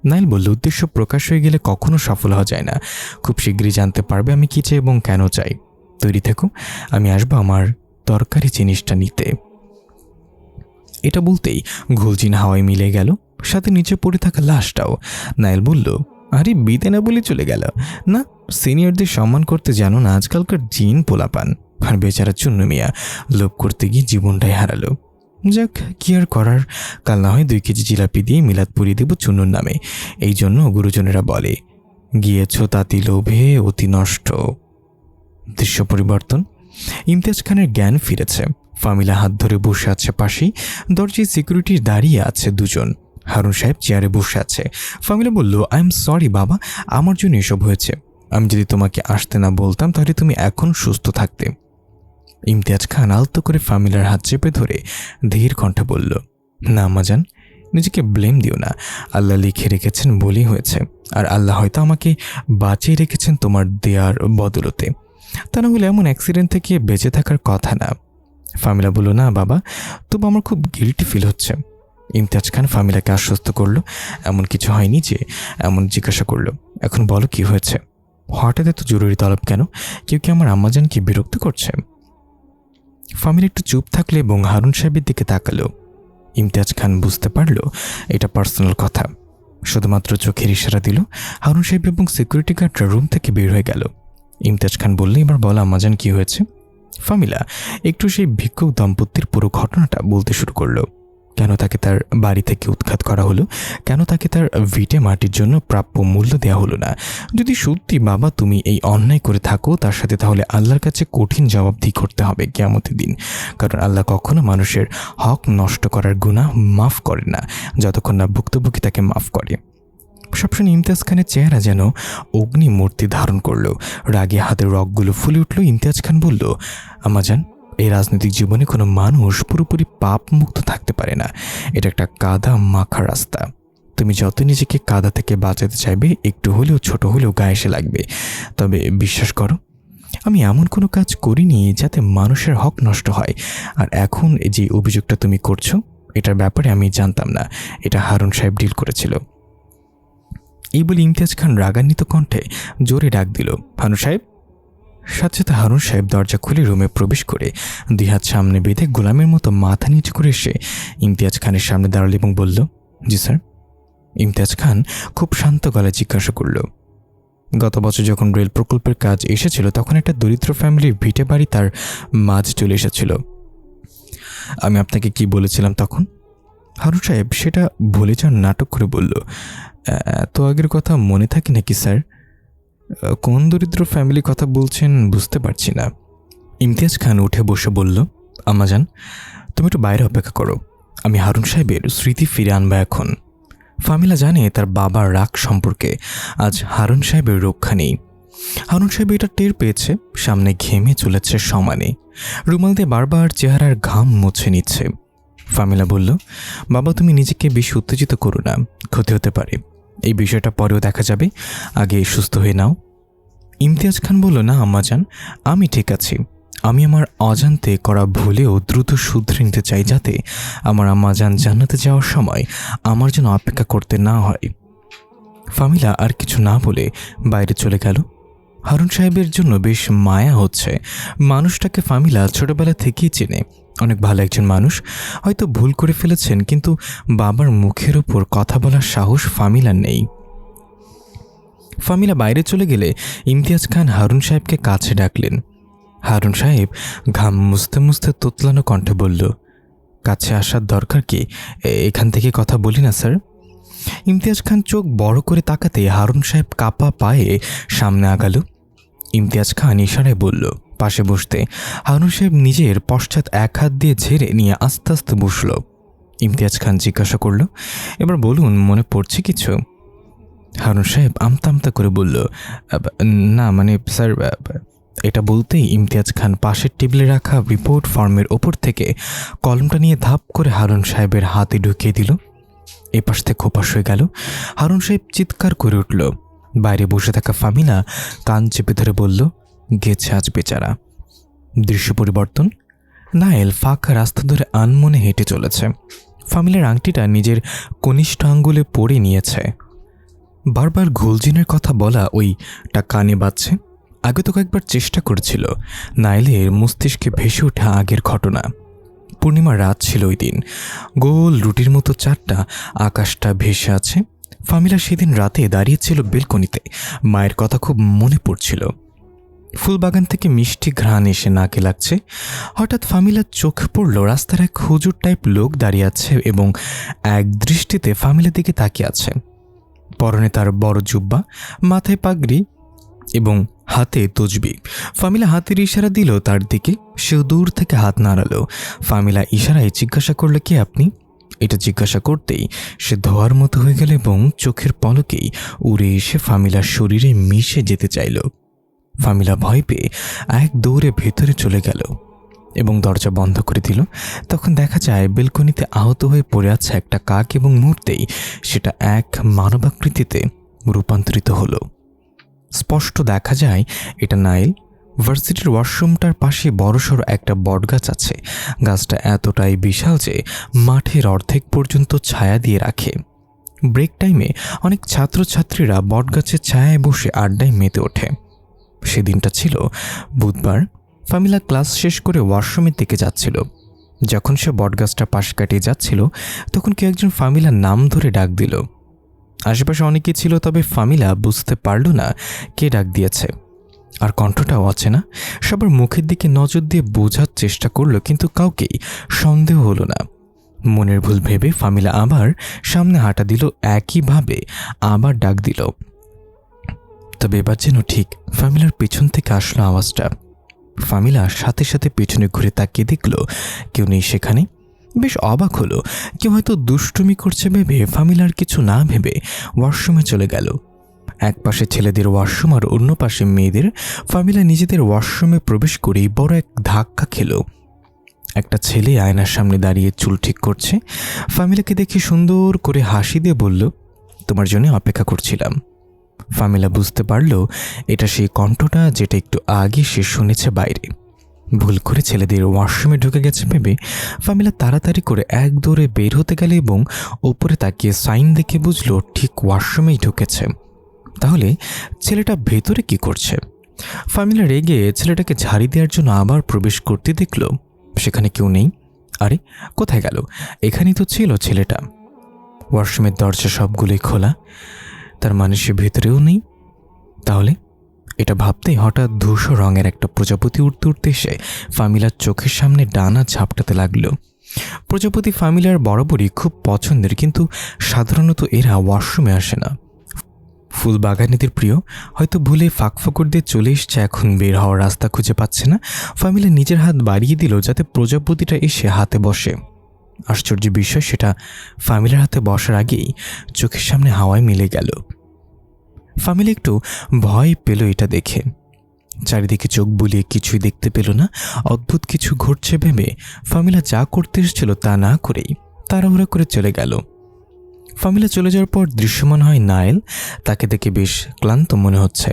নাইল বলল, উদ্দেশ্য প্রকাশ হয়ে গেলে কখনো সফল হওয়া যায় না। খুব শীঘ্রই জানতে পারবে আমি কি চাই এবং কেন চাই। তৈরি থেকো, আমি আসবো আমার দরকারি জিনিসটা নিতে। এটা বলতেই গুলজিন হাওয়ায় মিলে গেল, সাথে নিচে পড়ে থাকা লাশটাও। নাইল বলল, আরে বিদে না বলে চলে গেল? না, সিনিয়রদের সম্মান করতে জানো না আজকালকার জিন পোলাপান। আর বেচারা চুন্নু মিয়া লোভ করতে গিয়ে জীবনটাই হারালো। যাক, কি আর করার, কাল না হয় 2 কেজি জিলাপি দিয়ে মিলাদ পরিয়ে দেব চুন্নুর নামে। এই জন্য গুরুজনেরা বলে, গিয়েছ তাতি লোভে অতি নষ্ট। দৃশ্য পরিবর্তন। ইমতিয়াজ খানের জ্ঞান ফিরেছে। ফামিলা হাত ধরে বসে আছে পাশেই। দরজায় সিকিউরিটি দাঁড়িয়ে আছে 2 জন। হারুন সাহেব চেয়ারে বসে আছে। ফামিলা বলল, আই এম সরি বাবা, আমার জন্য এসব হয়েছে। আমি যদি তোমাকে আসতে না বলতাম তাহলে তুমি এখন সুস্থ থাকতে। ইমতিয়াজ খান আলতো করে ফামিলার হাত চেপে ধরে ধীর কণ্ঠে বলল, না আম্মাজান, নিজেকে ব্লেম দিও না। আল্লাহ লিখে রেখেছেন বলেই হয়েছে। আর আল্লাহ হয়তো আমাকে বাঁচিয়ে রেখেছেন তোমার দেয়ার বদলতে। তা না হলে এমন অ্যাক্সিডেন্ট থেকে বেঁচে থাকার কথা না। ফামিলা বলল, না বাবা, তবু আমার খুব গিল্টি ফিল হচ্ছে। ইমতিয়াজ খান ফামিলাকে আশ্বস্ত করলো, এমন কিছু হয়নি। যে এমন জিজ্ঞাসা করলো, এখন বলো কি হয়েছে? হঠাৎ এত জরুরি তলব কেন? কেউ কি আমার আম্মাজানকে বিরক্ত করছে? ফামিলা একটু চুপ থাকলে এবং হারুন সাহেবের দিকে তাকালো। ইমতিয়াজ খান বুঝতে পারল এটা পার্সোনাল কথা। শুধুমাত্র চোখের ইশারা দিল। হারুন সাহেব এবং সিকিউরিটি গার্ডরা রুম থেকে বের হয়ে গেল। ইমতিয়াজ খান বললে, এবার বলো আম্মাজান কি হয়েছে? ফামিলা একটু সেই ভিক্ষুক দম্পতির পুরো ঘটনাটা বলতে শুরু করলো। কেন তাকে তার বাড়ি থেকে উৎখাত করা হলো, কেন তাকে তার ভিটে মাটির জন্য প্রাপ্য মূল্য দেওয়া হলো না। যদি সত্যি বাবা তুমি এই অন্যায় করে থাকো তার সাথে, তাহলে আল্লাহর কাছে কঠিন জবাবদিহি করতে হবে কিয়ামতের দিন। কারণ আল্লাহ কখনো মানুষের হক নষ্ট করার গুনাহ মাফ করে না যতক্ষণ না ভুক্তভোগী তাকে মাফ করে। সবসময় ইমতিয়াজ খানের চেহারা যেন অগ্নিমূর্তি ধারণ করলো। রাগে হাতের রগগুলো ফুলে উঠল। ইমতিয়াজ খান বলল, আম্মাজান, এই রাজনৈতিক জীবনে কোনো মানুষ পুরোপুরি পাপ মুক্ত থাকতে পারে না। এটা একটা কাদা মাখা রাস্তা। তুমি যত নিজেকে কাদা থেকে বাঁচাতে চাইবে, একটু হলেও ছোট হলেও গায়ে এসে লাগবে। তবে বিশ্বাস করো, আমি এমন কোনো কাজ করিনি যাতে মানুষের হক নষ্ট হয়। আর এখন যে অভিযোগটা তুমি করছো, এটার ব্যাপারে আমি জানতাম না। এটা হারুন সাহেব ডিল করেছিল। এই বলে ইমতিয়াজ খান রাগান্বিত কণ্ঠে জোরে ডাক দিল, হারুন সাহেব। সাথে সাথে হারুন সাহেব দরজা খুলে রুমে প্রবেশ করে 2 হাত সামনে বেঁধে গোলামের মতো মাথা নিচু করে এসে ইমতিয়াজ খানের সামনে দাঁড়াল এবং বলল, জি স্যার। ইমতিয়াজ খান খুব শান্ত গলায় জিজ্ঞাসা করল, গত বছর যখন রেল প্রকল্পের কাজ এসেছিল তখন একটা দরিদ্র ফ্যামিলির ভিটে বাড়ি তার মাঝ চলে এসেছিল। আমি আপনাকে কি বলেছিলাম তখন? হারুন সাহেব সেটা ভুলে যাওয়ার নাটক করে বলল, এত আগের কথা মনে থাকে নাকি স্যার? কোন দরিদ্র ফ্যামিলি কথা বলছেন বুঝতে পারছি না। ইমতিয়াজ খান উঠে বসে বলল, আম্মাজান, তুমি একটু বাইরে অপেক্ষা করো। আমি হারুন সাহেবের স্মৃতি ফিরে আনবা এখন। ফামিলা জানে তার বাবার রাগ সম্পর্কে আজ হারুন সাহেবের রক্ষা নেই। হারুন সাহেব এটা টের পেয়েছে। সামনে ঘেমে চলেছে সমানে। রুমাল দিয়ে বারবার চেহারার ঘাম মুছে নিচ্ছে। ফামিলা বলল, বাবা তুমি নিজেকে বেশি উত্তেজিত করো না, ক্ষতি হতে পারে। এই বিষয়টা পরেও দেখা যাবে, আগে সুস্থ হয়ে নাও। ইমতিয়াজ খান বলল, না আম্মাজান, আমি ঠিক আছি। আমি আমার অজান্তে করা ভুলেও দ্রুত শুধরে নিতে চাই, যাতে আমার আম্মাজান জান্নাতে যাওয়ার সময় আমার জন্য অপেক্ষা করতে না হয়। ফামিলা আর কিছু না বলে বাইরে চলে গেল। হারুন সাহেবের জন্য বেশ মায়া হচ্ছে। মানুষটাকে ফামিলা ছোটবেলা থেকেই চেনে। অনেক ভালো একজন মানুষ। হয়তো ভুল করে ফেলেছেন, কিন্তু বাবার মুখের ওপর কথা বলার সাহস ফামিলার নেই। ফামিলা বাইরে চলে গেলে ইমতিয়াজ খান হারুন সাহেবকে কাছে ডাকলেন। হারুন সাহেব ঘাম মুছতে মুছতে তোতলানো কণ্ঠে বলল, কাছে আসার দরকার কি? এখান থেকে কথা বলি না স্যার। ইমতিয়াজ খান চোখ বড় করে তাকাতে হারুন সাহেব কাপা পায়ে সামনে আগালো। ইমতিয়াজ খান ইশারায় বলল পাশে বসতে। হারুন সাহেব নিজের পশ্চাৎ এক হাত দিয়ে ঝেড়ে নিয়ে আস্তে আস্তে বসল। ইমতিয়াজ খান জিজ্ঞাসা করল, এবার বলুন, মনে পড়ছে কিছু? হারুন সাহেব আমতা আমতা করে বলল, না মানে স্যার। এটা বলতেই ইমতিয়াজ খান পাশের টেবিলে রাখা রিপোর্ট ফর্মের ওপর থেকে কলমটা নিয়ে ধাপ করে হারুন সাহেবের হাতে ঢুকিয়ে দিল। এপাশ থেকে ওপাশ হয়ে গেল। হারুন সাহেব চিৎকার করে উঠল। বাইরে বসে থাকা ফামিলা কান চেপে ধরে বলল, গেছে আজ বেচারা। দৃশ্য পরিবর্তন। নায়েল ফাঁকা রাস্তা ধরে আনমনে হেঁটে চলেছে। ফামিলার আংটিটা নিজের কনিষ্ঠ আঙ্গুলে পরে নিয়েছে। বারবার ঘুলজিনের কথা বলা ওইটা কানে বাজছে। আগে তো কয়েকবার চেষ্টা করেছিল। নাইলের মস্তিষ্কে ভেসে ওঠা আগের ঘটনা। পূর্ণিমার রাত ছিল ওই দিন। গোল রুটির মতো চারটা আকাশটা ভেসে আছে। ফামিলা সেদিন রাতে দাঁড়িয়েছিল বেলকনিতে। মায়ের কথা খুব মনে পড়ছিল। ফুলবাগান থেকে মিষ্টি ঘ্রাণ এসে নাকে লাগছে। হঠাৎ ফামিলার চোখ পড়ল রাস্তার এক হুজুর টাইপ লোক দাঁড়িয়ে আছে এবং এক দৃষ্টিতে ফামিলার দিকে তাকিয়ে আছে। পরনে তার বড় জুব্বা, মাথায় পাগড়ি এবং হাতে তসবি। ফামিলা হাতের ইশারা দিল তার দিকে, সেও দূর থেকে হাত নাড়ালো। ফামিলা ইশারায় জিজ্ঞাসা করলো, কে আপনি? এটা জিজ্ঞাসা করতেই সে ধোয়ার মতো হয়ে গেল এবং চোখের পলকেই উড়ে এসে ফামিলার শরীরে মিশে যেতে চাইল। ফামিলা ভয় পেয়ে এক দৌড়ে ভেতরে চলে গেল এবং দরজা বন্ধ করে দিল। তখন দেখা যায় বেলকনিতে আহত হয়ে পড়ে আছে একটা কাক এবং মুহূর্তেই সেটা এক মানবাকৃতিতে রূপান্তরিত হলো। স্পষ্ট দেখা যায় এটা নাইল। ভার্সিটির ওয়াশরুমটার পাশে বড়সড় একটা বটগাছ আছে। গাছটা এতটাই বিশাল যে মাঠের অর্ধেক পর্যন্ত ছায়া দিয়ে রাখে। ব্রেক টাইমে অনেক ছাত্রছাত্রীরা বটগাছের ছায়ায় বসে আড্ডায় মেতে ওঠে। সেদিনটা ছিল বুধবার। ফামিলা ক্লাস শেষ করে ওয়াশরুমের দিকে যাচ্ছিল। যখন সে বটগাছটা পাশ কাটিয়ে যাচ্ছিল তখন কেউ একজন ফামিলার নাম ধরে ডাক দিল। আশেপাশে অনেকে ছিল, তবে ফামিলা বুঝতে পারল না কে ডাক দিয়েছে, আর কণ্ঠটাও অচেনা। সবার মুখের দিকে নজর দিয়ে বোঝার চেষ্টা করলো, কিন্তু কাউকেই সন্দেহ হলো না। মনের ভুল ভেবে ফামিলা আবার সামনে হাঁটা দিল, একইভাবে আবার ডাক দিল। তবে এবার যেন ঠিক ফামিলার পেছন থেকে আসলো আওয়াজটা। ফামিলা সাথে সাথে পেছনে ঘুরে তাকিয়ে দেখল কেউ নেই সেখানে। বেশ অবাক হলো, কেউ হয়তো দুষ্টুমি করছে ভেবে ফামিলার কিছু না ভেবে ওয়াশরুমে চলে গেল। এক পাশে ছেলেদের ওয়াশরুম আর অন্য পাশে মেয়েদের। ফামিলা নিজেদের ওয়াশরুমে প্রবেশ করেই বড় এক ধাক্কা খেল। একটা ছেলে আয়নার সামনে দাঁড়িয়ে চুল ঠিক করছে। ফামিলাকে দেখে সুন্দর করে হাসি দিয়ে বলল, তোমার জন্য অপেক্ষা করছিলাম। ফামিলা বুঝতে পারল এটা সেই কণ্ঠটা যেটা একটু আগে সে শুনেছে বাইরে। ভুল করে ছেলেদের ওয়াশরুমে ঢুকে গেছে ভেবে ফামিলা তাড়াতাড়ি করে এক দৌড়ে বের হতে গেল এবং ওপরে তাকিয়ে সাইন দেখে বুঝল ঠিক ওয়াশরুমেই ঢুকেছে। তাহলে ছেলেটা ভেতরে কি করছে? ফামিলা রেগে ছেলেটাকে ঝাড়ি দেওয়ার জন্য আবার প্রবেশ করতে দেখল সেখানে কেউ নেই। আরে কোথায় গেল? এখানেই তো ছিল ছেলেটা। ওয়াশরুমের দরজা সবগুলোই খোলা, তার মানে সে ভেতরেও নেই। তাহলে এটা ভাবতেই হঠাৎ ধূসর রঙের একটা প্রজাপতি উড়তে উড়তে এসে ফামিলার চোখের সামনে ডানা ঝাপটাতে লাগলো। প্রজাপতি ফামিলার বরাবরই খুব পছন্দের, কিন্তু সাধারণত এরা ওয়াশরুমে আসে না। ফুল বাগানীদের প্রিয়, হয়তো ভুলে ফাঁকফোকর দিয়ে চলে এসছে, এখন বের হওয়ার রাস্তা খুঁজে পাচ্ছে না। ফামিলা নিজের হাত বাড়িয়ে দিল যাতে প্রজাপতিটা এসে হাতে বসে। আশ্চর্য বিষয়, সেটা ফামিলার হাতে বসার আগেই চোখের সামনে হাওয়ায় মিলে গেল। ফামিলা একটু ভয় পেল এটা দেখে। চারিদিকে চোখ বুলিয়ে কিছুই দেখতে পেল না। অদ্ভুত কিছু ঘটছে ভেবে ফামিলা যা করতে এসেছিল তা না করেই তাড়াহুড়া করে চলে গেল। ফামিলা চলে যাওয়ার পর দৃশ্যমান হয় নাইল। তাকে দেখে বেশ ক্লান্ত মনে হচ্ছে।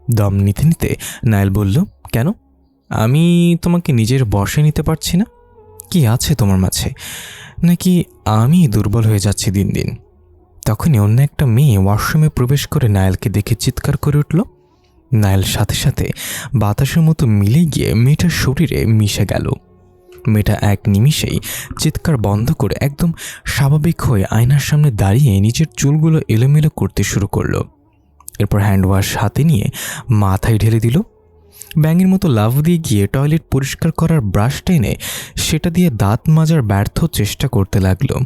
দম নিতে নিতে নাইল বলল, কেন? আমি তোমাকে নিজের বশে নিতে পারছি না। কি আছে তোমার মাঝে? নাকি আমি দুর্বল হয়ে যাচ্ছি দিন দিন? তখনই অন্য একটা মেয়ে ওয়াশরুমে প্রবেশ করে নাইলকে দেখে চিৎকার করে উঠল। নাইল সাথে সাথে বাতাসের মতো মিলে গিয়ে মেয়েটার শরীরে মিশে গেল। মেয়েটা এক নিমিষেই চিৎকার বন্ধ করে একদম স্বাভাবিক হয়ে আয়নার সামনে দাঁড়িয়ে নিজের চুলগুলো এলোমেলো করতে শুরু করলো। এরপর হ্যান্ড ওয়াশ হাতে নিয়ে মাথায় ঢেলে দিল। ব্যাঙের মতো লাফ দিয়ে গিয়ে টয়লেট পরিষ্কার করার ব্রাশটা এনে সেটা দিয়ে দাঁত মাজার ব্যর্থ চেষ্টা করতে লাগলো।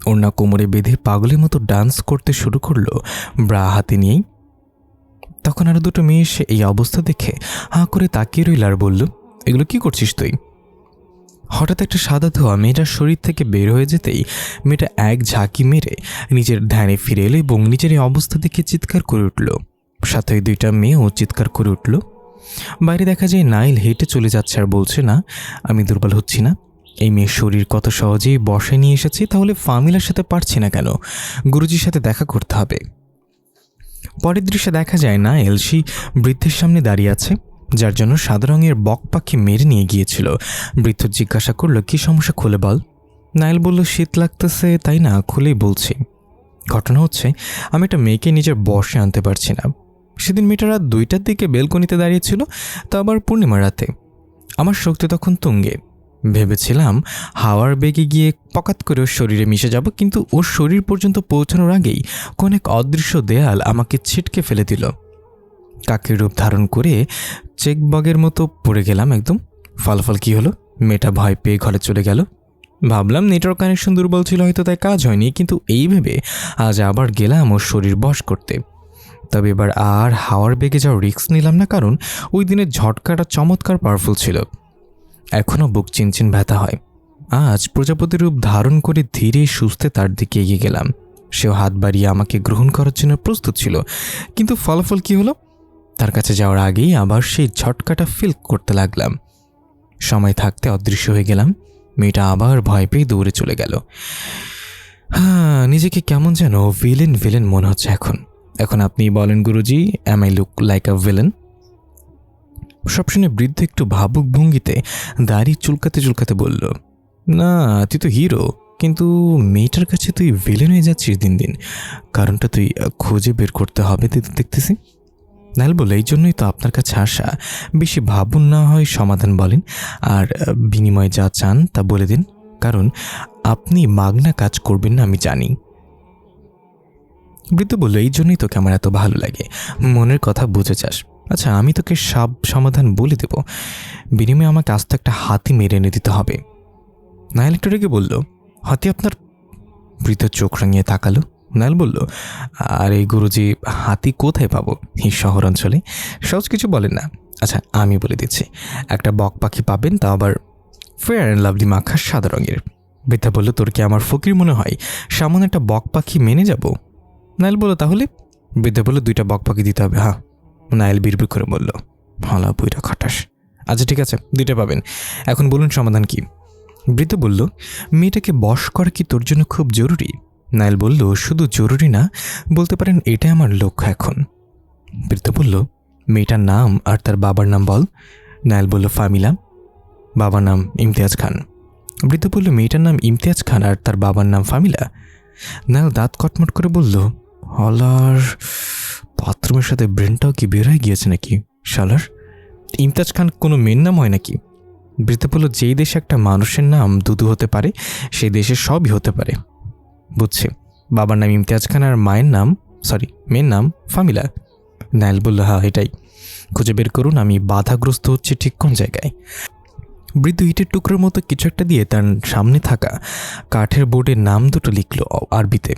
ওড়না কোমরে বেঁধে পাগলের মতো ডান্স করতে শুরু করলো ব্রা হাতে নিয়েই। তখন আরো দুটো মেয়ে এসে এই অবস্থা দেখে হাঁ করে তাকিয়ে রইল আর বলল, এগুলো কি করছিস তুই? হঠাৎ একটা সাদা ধোঁয়া মেয়েটার শরীর থেকে বের হয়ে যেতেই মেয়েটা এক ঝাঁকি মেরে নিজের ধ্যানে ফিরে এলো এবং নিজের এই অবস্থা দেখে চিৎকার করে উঠল। সাথে ওই দুইটা মেয়েও চিৎকার করে উঠল। বাইরে দেখা যায় নাইল হেঁটে চলে যাচ্ছে আর বলছে, না আমি দুর্বল হচ্ছি না। এই মেয়ের শরীর কত সহজেই বসে নিয়ে এসেছি, তাহলে ফামিলার সাথে পারছি না কেন? গুরুজির সাথে দেখা করতে হবে। পরের দৃশ্যে দেখা যায় নাইল সেই বৃদ্ধের সামনে দাঁড়িয়ে আছে, যার জন্য সাদা রঙের বক পাখি মেরে নিয়ে গিয়েছিল। বৃদ্ধ জিজ্ঞাসা করলো, কি সমস্যা খুলে বল। নাইল বলল, শীত লাগতেছে তাই না, খুলেই বলছি। ঘটনা হচ্ছে আমি একটা মেয়েকে নিজের বশে আনতে পারছি না। সেদিন মেয়েটা রাত 2টার দিকে বেলকনিতে দাঁড়িয়েছিল, তা আবার পূর্ণিমা রাতে। আমার শক্তি তখন তুঙ্গে। ভেবেছিলাম হাওয়ার বেগে গিয়ে পকাত করে ওর শরীরে মিশে যাব, কিন্তু ওর শরীর পর্যন্ত পৌঁছানোর আগেই কোন এক অদৃশ্য দেয়াল আমাকে ছিটকে ফেলে দিল। কাকের রূপ ধারণ করে চেকবগের মতো পড়ে গেলাম একদম। ফলাফল কি হলো? মেয়েটা ভয় পেয়ে ঘরে চলে গেল। ভাবলাম নেটওয়ার্ক কানেকশন দুর্বল ছিল, হয়তো তাই কাজ হয়নি, কিন্তু এই ভেবে আজ আবার গেলাম ওর শরীর বশ করতে। তবে এবার আর হাওয়ার বেগে যাওয়ার রিস্ক নিলাম না, কারণ ওই দিনের ঝটকাটা চমৎকার পাওয়ারফুল ছিল। এখনও বুক চিনচিন ব্যথা হয়। আজ প্রজাপতির রূপ ধারণ করে ধীরে সুস্থে তার দিকে এগিয়ে গেলাম। সেও হাত বাড়িয়ে আমাকে গ্রহণ করার জন্য প্রস্তুত ছিল, কিন্তু ফলাফল কি হলো? তার কাছে যাওয়ার আগেই আবার সেই ঝটকাটা ফিল করতে লাগলাম। সময় থাকতে অদৃশ্য হয়ে গেলাম। মেয়েটা আবার ভয় পেয়ে দৌড়ে চলে গেল। নিজেকে কেমন যেন ভিলেন ভিলেন মনে হচ্ছে এখন। এখন আপনি বলেন গুরুজি, am I look like a villain? সব শুনে বৃদ্ধ একটু ভাবুক ভঙ্গিতে দাড়ি চুলকাতে চুলকাতে বলল, না তুই তো হিরো, কিন্তু মেয়েটার কাছে তুই ভিলেন হয়ে যাচ্ছিস দিন দিন। কারণটা তুই খুঁজে বের করতে হবে দেখতেছি। নাইল বলে, এই জন্যই তো আপনার কাছে আসা। বেশি ভাবুন না, হয় সমাধান বলেন, আর বিনিময়ে যা চান তা বলে দিন, কারণ আপনি মাগনা কাজ করবেন না আমি জানি। বৃদ্ধ বলল, এই জন্যই তোকে আমার এত ভালো লাগে, মনের কথা বুঝে চাস। আচ্ছা, আমি তোকে সব সমাধান বলে দেব, বিনিময়ে আমাকে আস্তে একটা হাতি মেরে এনে দিতে হবে। নাইল একটু রেগে বলল, হাতি আপনার? বৃদ্ধ চোখ রাঙিয়ে তাকালো। নাইল বলল, আরে গুরুজি, হাতি কোথায় পাবো এই শহর অঞ্চলে? সহজ কিছু বলেন না। আচ্ছা আমি বলে দিচ্ছি, একটা বক পাখি পাবেন, তা আবার ফেয়ার অ্যান্ড লাভলি মাখা সাদা রঙের। বৃদ্ধা বলল, তোর কি আমার ফকির মনে হয়? সামান্য একটা বক পাখি মেনে যাব? নাইল বলল, তাহলে? বৃদ্ধা বলল, 2টা বক পাখি দিতে হবে। হ্যাঁ। নাইল বিড়বিড় করে বলল, হালা বুইরা খাটাস। আচ্ছা ঠিক আছে, 2টা পাবেন। এখন বলুন সমাধান কি? বৃদ্ধ বলল, মেয়েটাকে বশ করা কি তোর জন্য খুব জরুরি? নাইল বলল, শুধু জরুরি না, বলতে পারেন এটাই আমার লক্ষ্য এখন। বৃদ্ধ বলল, মেয়েটার নাম আর তার বাবার নাম বল। নাইল বলল, ফামিলা। বাবার নাম ইমতিয়াজ খান। বৃদ্ধ বলল, মেয়েটার নাম ইমতিয়াজ খান আর তার বাবার নাম ফামিলা। নাইল দাঁত কটমট করে বলল, হলার বাথরুমের সাথে ব্রেনটাও কি বের হয়ে গিয়েছে নাকি শালার? ইমতিয়াজ খান কোনো মেয়ের নাম হয় নাকি? বৃদ্ধ বলল, যেই দেশে একটা মানুষের নাম দুদু হতে পারে, সেই দেশে সবই হতে পারে। বুঝছি, বাবার নাম ইমতিয়াজ খান আর মেয়ের নাম ফামিলা। নাইল বলল, হ্যাঁ এটাই। খুঁজে বের করুন আমি বাধাগ্রস্ত হচ্ছে ঠিক কোন জায়গায়। বৃদ্ধ ইটের টুকরোর মতো কিছু একটা দিয়ে তার সামনে থাকা কাঠের বোর্ডে নাম দুটো লিখল আরবিতে।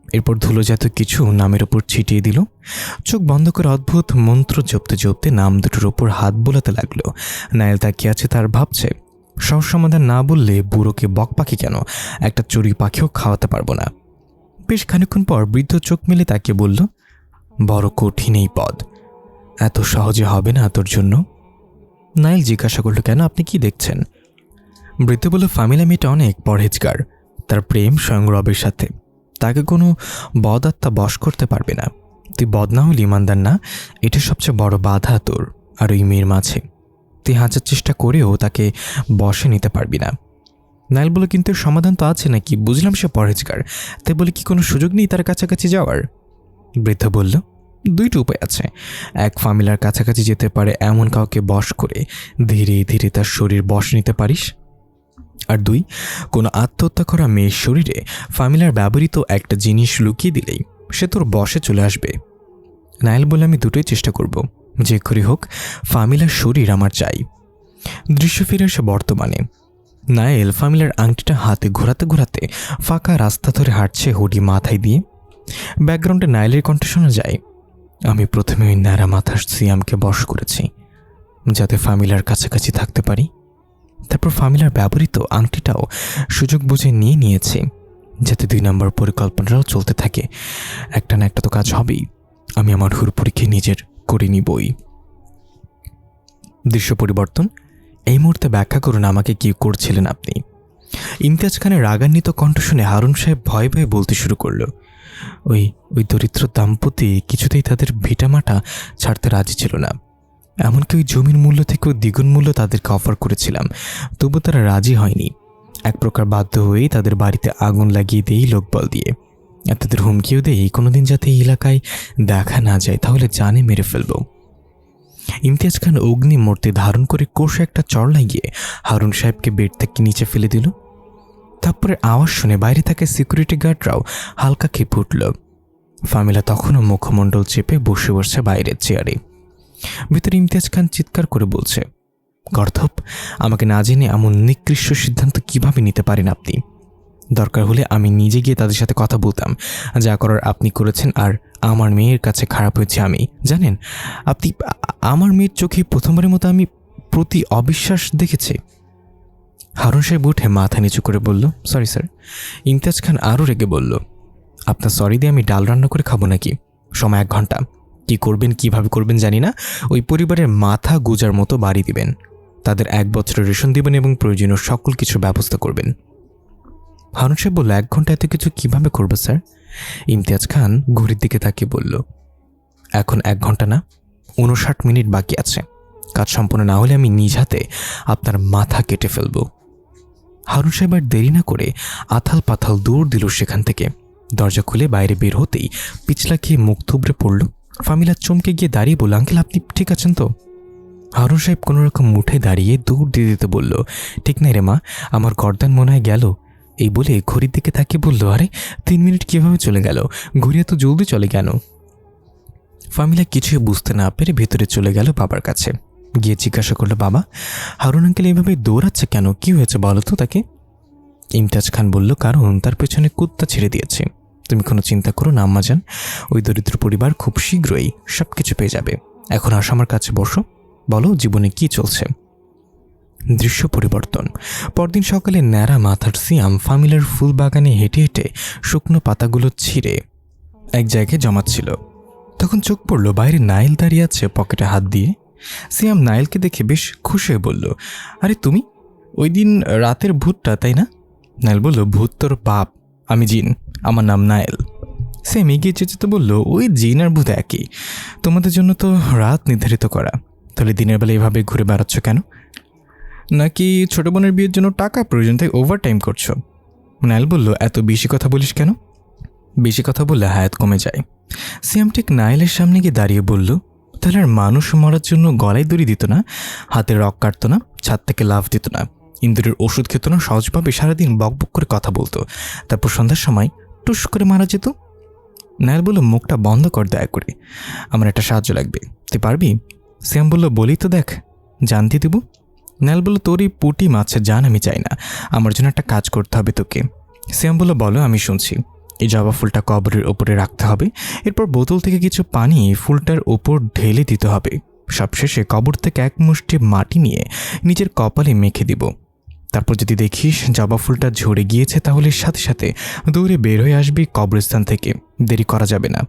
এরপর ধুলোজাত কিছু নামের ওপর ছিটিয়ে দিল। চোখ বন্ধ করে অদ্ভুত মন্ত্র জপতে জপতে নাম দুটোর ওপর হাত বোলাতে লাগলো। নাইল তাকিয়ে আছে, তার ভাবছে, সহজ সমাধান না বললে বুড়োকে বক পাখি কেন, একটা চড়ুই পাখিও খাওয়াতে পারবো না। বেশ খানিকক্ষণ পর বৃদ্ধ চোখ মেলে তাকিয়ে বলল, বড় কঠিন এই পদ, এত সহজে হবে না তোর জন্য। নাইল জিজ্ঞাসা করল, কেন, আপনি কি দেখছেন? বৃদ্ধ বলল, ফামিলা মেয়েটা অনেক পরহেজগার, তার প্রেম স্বয়ং রবের সাথে, তাকে কোনো বদ আত্মা বশ করতে পারবে না। তুই বদ না হলে ইমানদার না, এটা সবচেয়ে বড় বাধা তোর আর ওই মেয়ের মাঝে। তুই 1000 চেষ্টা করেও তাকে বশে নিতে পারবি না। নাইল বলল, কিন্তু সমাধান তো আছে নাকি? বুঝলাম সে পরহেজগার, তাই বলে কি কোনো সুযোগ নেই তার কাছাকাছি যাওয়ার? বৃদ্ধ বলল, 2টি উপায় আছে। এক, ফামিলার কাছাকাছি যেতে পারে এমন কাউকে বশ করে ধীরে ধীরে তার শরীর বশ নিতে পারিস। আর 2, কোনো আত্মহত্যা করা মেয়ের শরীরে ফামিলার ব্যবহৃত একটা জিনিস লুকিয়ে দিলেই সে তোর বশে চলে আসবে। নাইল বলে, আমি দুটোই চেষ্টা করব, যে করে হোক ফামিলার শরীর আমার চাই। দৃশ্য ফিরে আসে বর্তমানে। নাইল ফামিলার আংটিটা হাতে ঘোরাতে ঘোরাতে ফাঁকা রাস্তা ধরে হাঁটছে হুডি মাথায় দিয়ে। ব্যাকগ্রাউন্ডে নাইলের কণ্ঠ শোনা যায়, আমি প্রথমে ওই ন্যাড়া মাথার সিয়ামকে বশ করেছি যাতে ফামিলার কাছাকাছি থাকতে পারি। তারপর ফামিলার ব্যবহৃত আংটিটাও সুযোগ বুঝে নিয়েছে যাতে 2 নম্বর পরিকল্পনাটাও চলতে থাকে। একটা না একটা তো কাজ হবেই, আমি আমার হুর পরীক্ষা নিজের করে নিবই। দৃশ্য পরিবর্তন। এই মুহূর্তে ব্যাখ্যা করুন আমাকে কি করছিলেন আপনি? ইমতিয়াজ খানের রাগান্বিত কণ্ঠ শুনে হারুন সাহেব ভয়ে ভয়ে বলতে শুরু করলো, ওই দরিদ্র দাম্পতি কিছুতেই তাদের ভিটামাটা ছাড়তে রাজি ছিল না। এমনকি ওই জমির মূল্য থেকেও দ্বিগুণ মূল্য তাদেরকে অফার করেছিলাম, তবু তারা রাজি হয়নি। এক প্রকার বাধ্য হয়েই তাদের বাড়িতে আগুন লাগিয়ে দেই লোকবল দিয়ে। আর তাদের হুমকিও দেই কোনোদিন যাতে এই এলাকায় দেখা না যায়, তাহলে জানে মেরে ফেলব। ইমতিয়াজ খান অগ্নি মূর্তি ধারণ করে কষে একটা চড় লাগিয়ে হারুন সাহেবকে বেড থেকে নিচে ফেলে দিল। তারপরে আওয়াজ শুনে বাইরে থাকা সিকিউরিটি গার্ডরাও হালকা কেঁপে উঠল। ফামিলা তখনও মুখমণ্ডল চেপে বসে বসছে বাইরের চেয়ারে। ভিতরে ইমতিয়াজ খান চিৎকার করে বলছে, গর্ধপ, আমাকে না জেনে এমন নিকৃষ্ট সিদ্ধান্ত কিভাবে নিতে পারেন আপনি? দরকার হলে আমি নিজে গিয়ে তাদের সাথে কথা বলতাম। যা করার আপনি করেছেন, আর আমার মেয়ের কাছে খারাপ হয়েছে আমি। জানেন, আপনি আমার মেয়ের চোখে প্রথমবারের মতো আমি প্রতি অবিশ্বাস দেখেছি। হারুন সাহেব উঠে মাথা নিচু করে বলল, সরি স্যার। ইমতিয়াজ খান আরও রেগে বলল, আপনার সরি দিয়ে আমি ডাল রান্না করে খাবো নাকি? সময় 1 ঘন্টা। কি করবেন, কিভাবে করবেন জানি না। ওই পরিবারের মাথা গুজার মতো বাড়ি দিবেন, তাদের 1 বছরের রেশন দিবেন এবং প্রয়োজনীয় সকল কিছুর ব্যবস্থা করবেন। হারুন সাহেব বলল, 1 ঘন্টা এত কিছু কিভাবে করবো স্যার? ইমতিয়াজ খান ঘড়ির দিকে তাকিয়ে বলল, এখন 1 ঘন্টা না, 59 মিনিট বাকি আছে। কাজ সম্পন্ন না হলে আমি নিজ হাতে আপনার মাথা কেটে ফেলব। হারুন সাহেব আর দেরি না করে আথাল পাথাল দৌড় দিল সেখান থেকে। দরজা খুলে বাইরে বের হতেই পিছলা খেয়ে মুখ থুবড়ে পড়ল। ফামিলা চমকে গিয়ে দাঁড়িয়ে বলল, আঙ্কেল আপনি ঠিক আছেন তো? হারুন সাহেব কোনোরকম মুঠে দাঁড়িয়ে দৌড় দিয়ে দিতে বলল, ঠিক নাই রে মা, আমার গর্দান মনে হয় গেল। এই বলে ঘড়ির দিকে তাকিয়ে বলল, আরে 3 মিনিট কীভাবে চলে গেল? ঘড়ি এত জলদি চলে কেন? ফামিলা কিছুই বুঝতে না পেরে ভেতরে চলে গেল বাবার কাছে। গিয়ে জিজ্ঞাসা করলো, বাবা, হারুন আঙ্কেল এইভাবে দৌড়াচ্ছে কেন? কি হয়েছে বলো তো তাকে? ইমতিয়াজ খান বলল, কারণ তার পেছনে কুত্তা ছেড়ে দিয়েছে। তুমি কোনো চিন্তা করো না আম্মাজান, ওই দরিদ্র পরিবার খুব শীঘ্রই সব কিছু পেয়ে যাবে। এখন আসো আমার কাছে বসো, বলো জীবনে কি চলছে। দৃশ্য পরিবর্তন। পরদিন সকালে ন্যাড়া মাথার সিয়াম ফামিলার ফুল বাগানে হেঁটে হেঁটে শুকনো পাতাগুলো ছিঁড়ে এক জায়গায় জমাচ্ছিল। তখন চোখ পড়ল বাইরে নাইল দাঁড়িয়ে আছে পকেটে হাত দিয়ে। সিয়াম নাইলকে দেখে বেশ খুশি হয়ে বলল, আরে তুমি ওই দিন রাতের ভূতটা, তাই না? নাইল বলল, ভূত তোর বাপ, আমি জিন, আমার নাম নাইল। সিয়াম এগিয়ে যেতে বলল, ওই জিন আর ভূত একই, তোমাদের জন্য তো রাত নির্ধারিত করা। তাহলে দিনের বেলা এভাবে ঘুরে বেড়াচ্ছ কেন? নাকি ছোট বোনের বিয়ের জন্য টাকা প্রয়োজন তাই ওভারটাইম করছো? নাইল বলল, এত বেশি কথা বলিস কেন? বেশি কথা বললে হায়াত কমে যায়। সিয়াম ঠিক নাইলের সামনে গিয়ে দাঁড়িয়ে বলল, তাহলে আর মানুষ মরার জন্য গলায় দড়ি দিত না, হাতে রক কাটতো না, ছাদ থেকে লাফ দিত না, ইন্দুরের ওষুধ খেত না, সহজভাবে সারাদিন বকবক করে কথা বলতো, তারপর সন্ধ্যার সময় টুস করে মারা যেত? নাইল বলল, মুখটা বন্ধ কর দয়া করে, আমার একটা সাহায্য লাগবে, তুই পারবি? সিয়াম বলল, বলি তো দেখ, জান দিয়ে দেবো। নাইল বলল, তোর এই পুটি মাছের জান আমি চাই না, আমার জন্য একটা কাজ করতে হবে তোকে। সিয়াম বলল, বলো, আমি শুনছি। এই জবা ফুলটা কবরের ওপরে রাখতে হবে, এরপর বোতল থেকে কিছু পানি ফুলটার ওপর ঢেলে দিতে হবে, সবশেষে কবর থেকে 1 মুষ্টি মাটি নিয়ে নিজের কপালে মেখে দিব। তারপর যদি দেখিস জবা ফুলটা ঝরে গিয়েছে তাহলে সাথে সাথে দৌড়ে বের হয়ে আসবি কবরস্থান থেকে, দেরি করা যাবে না।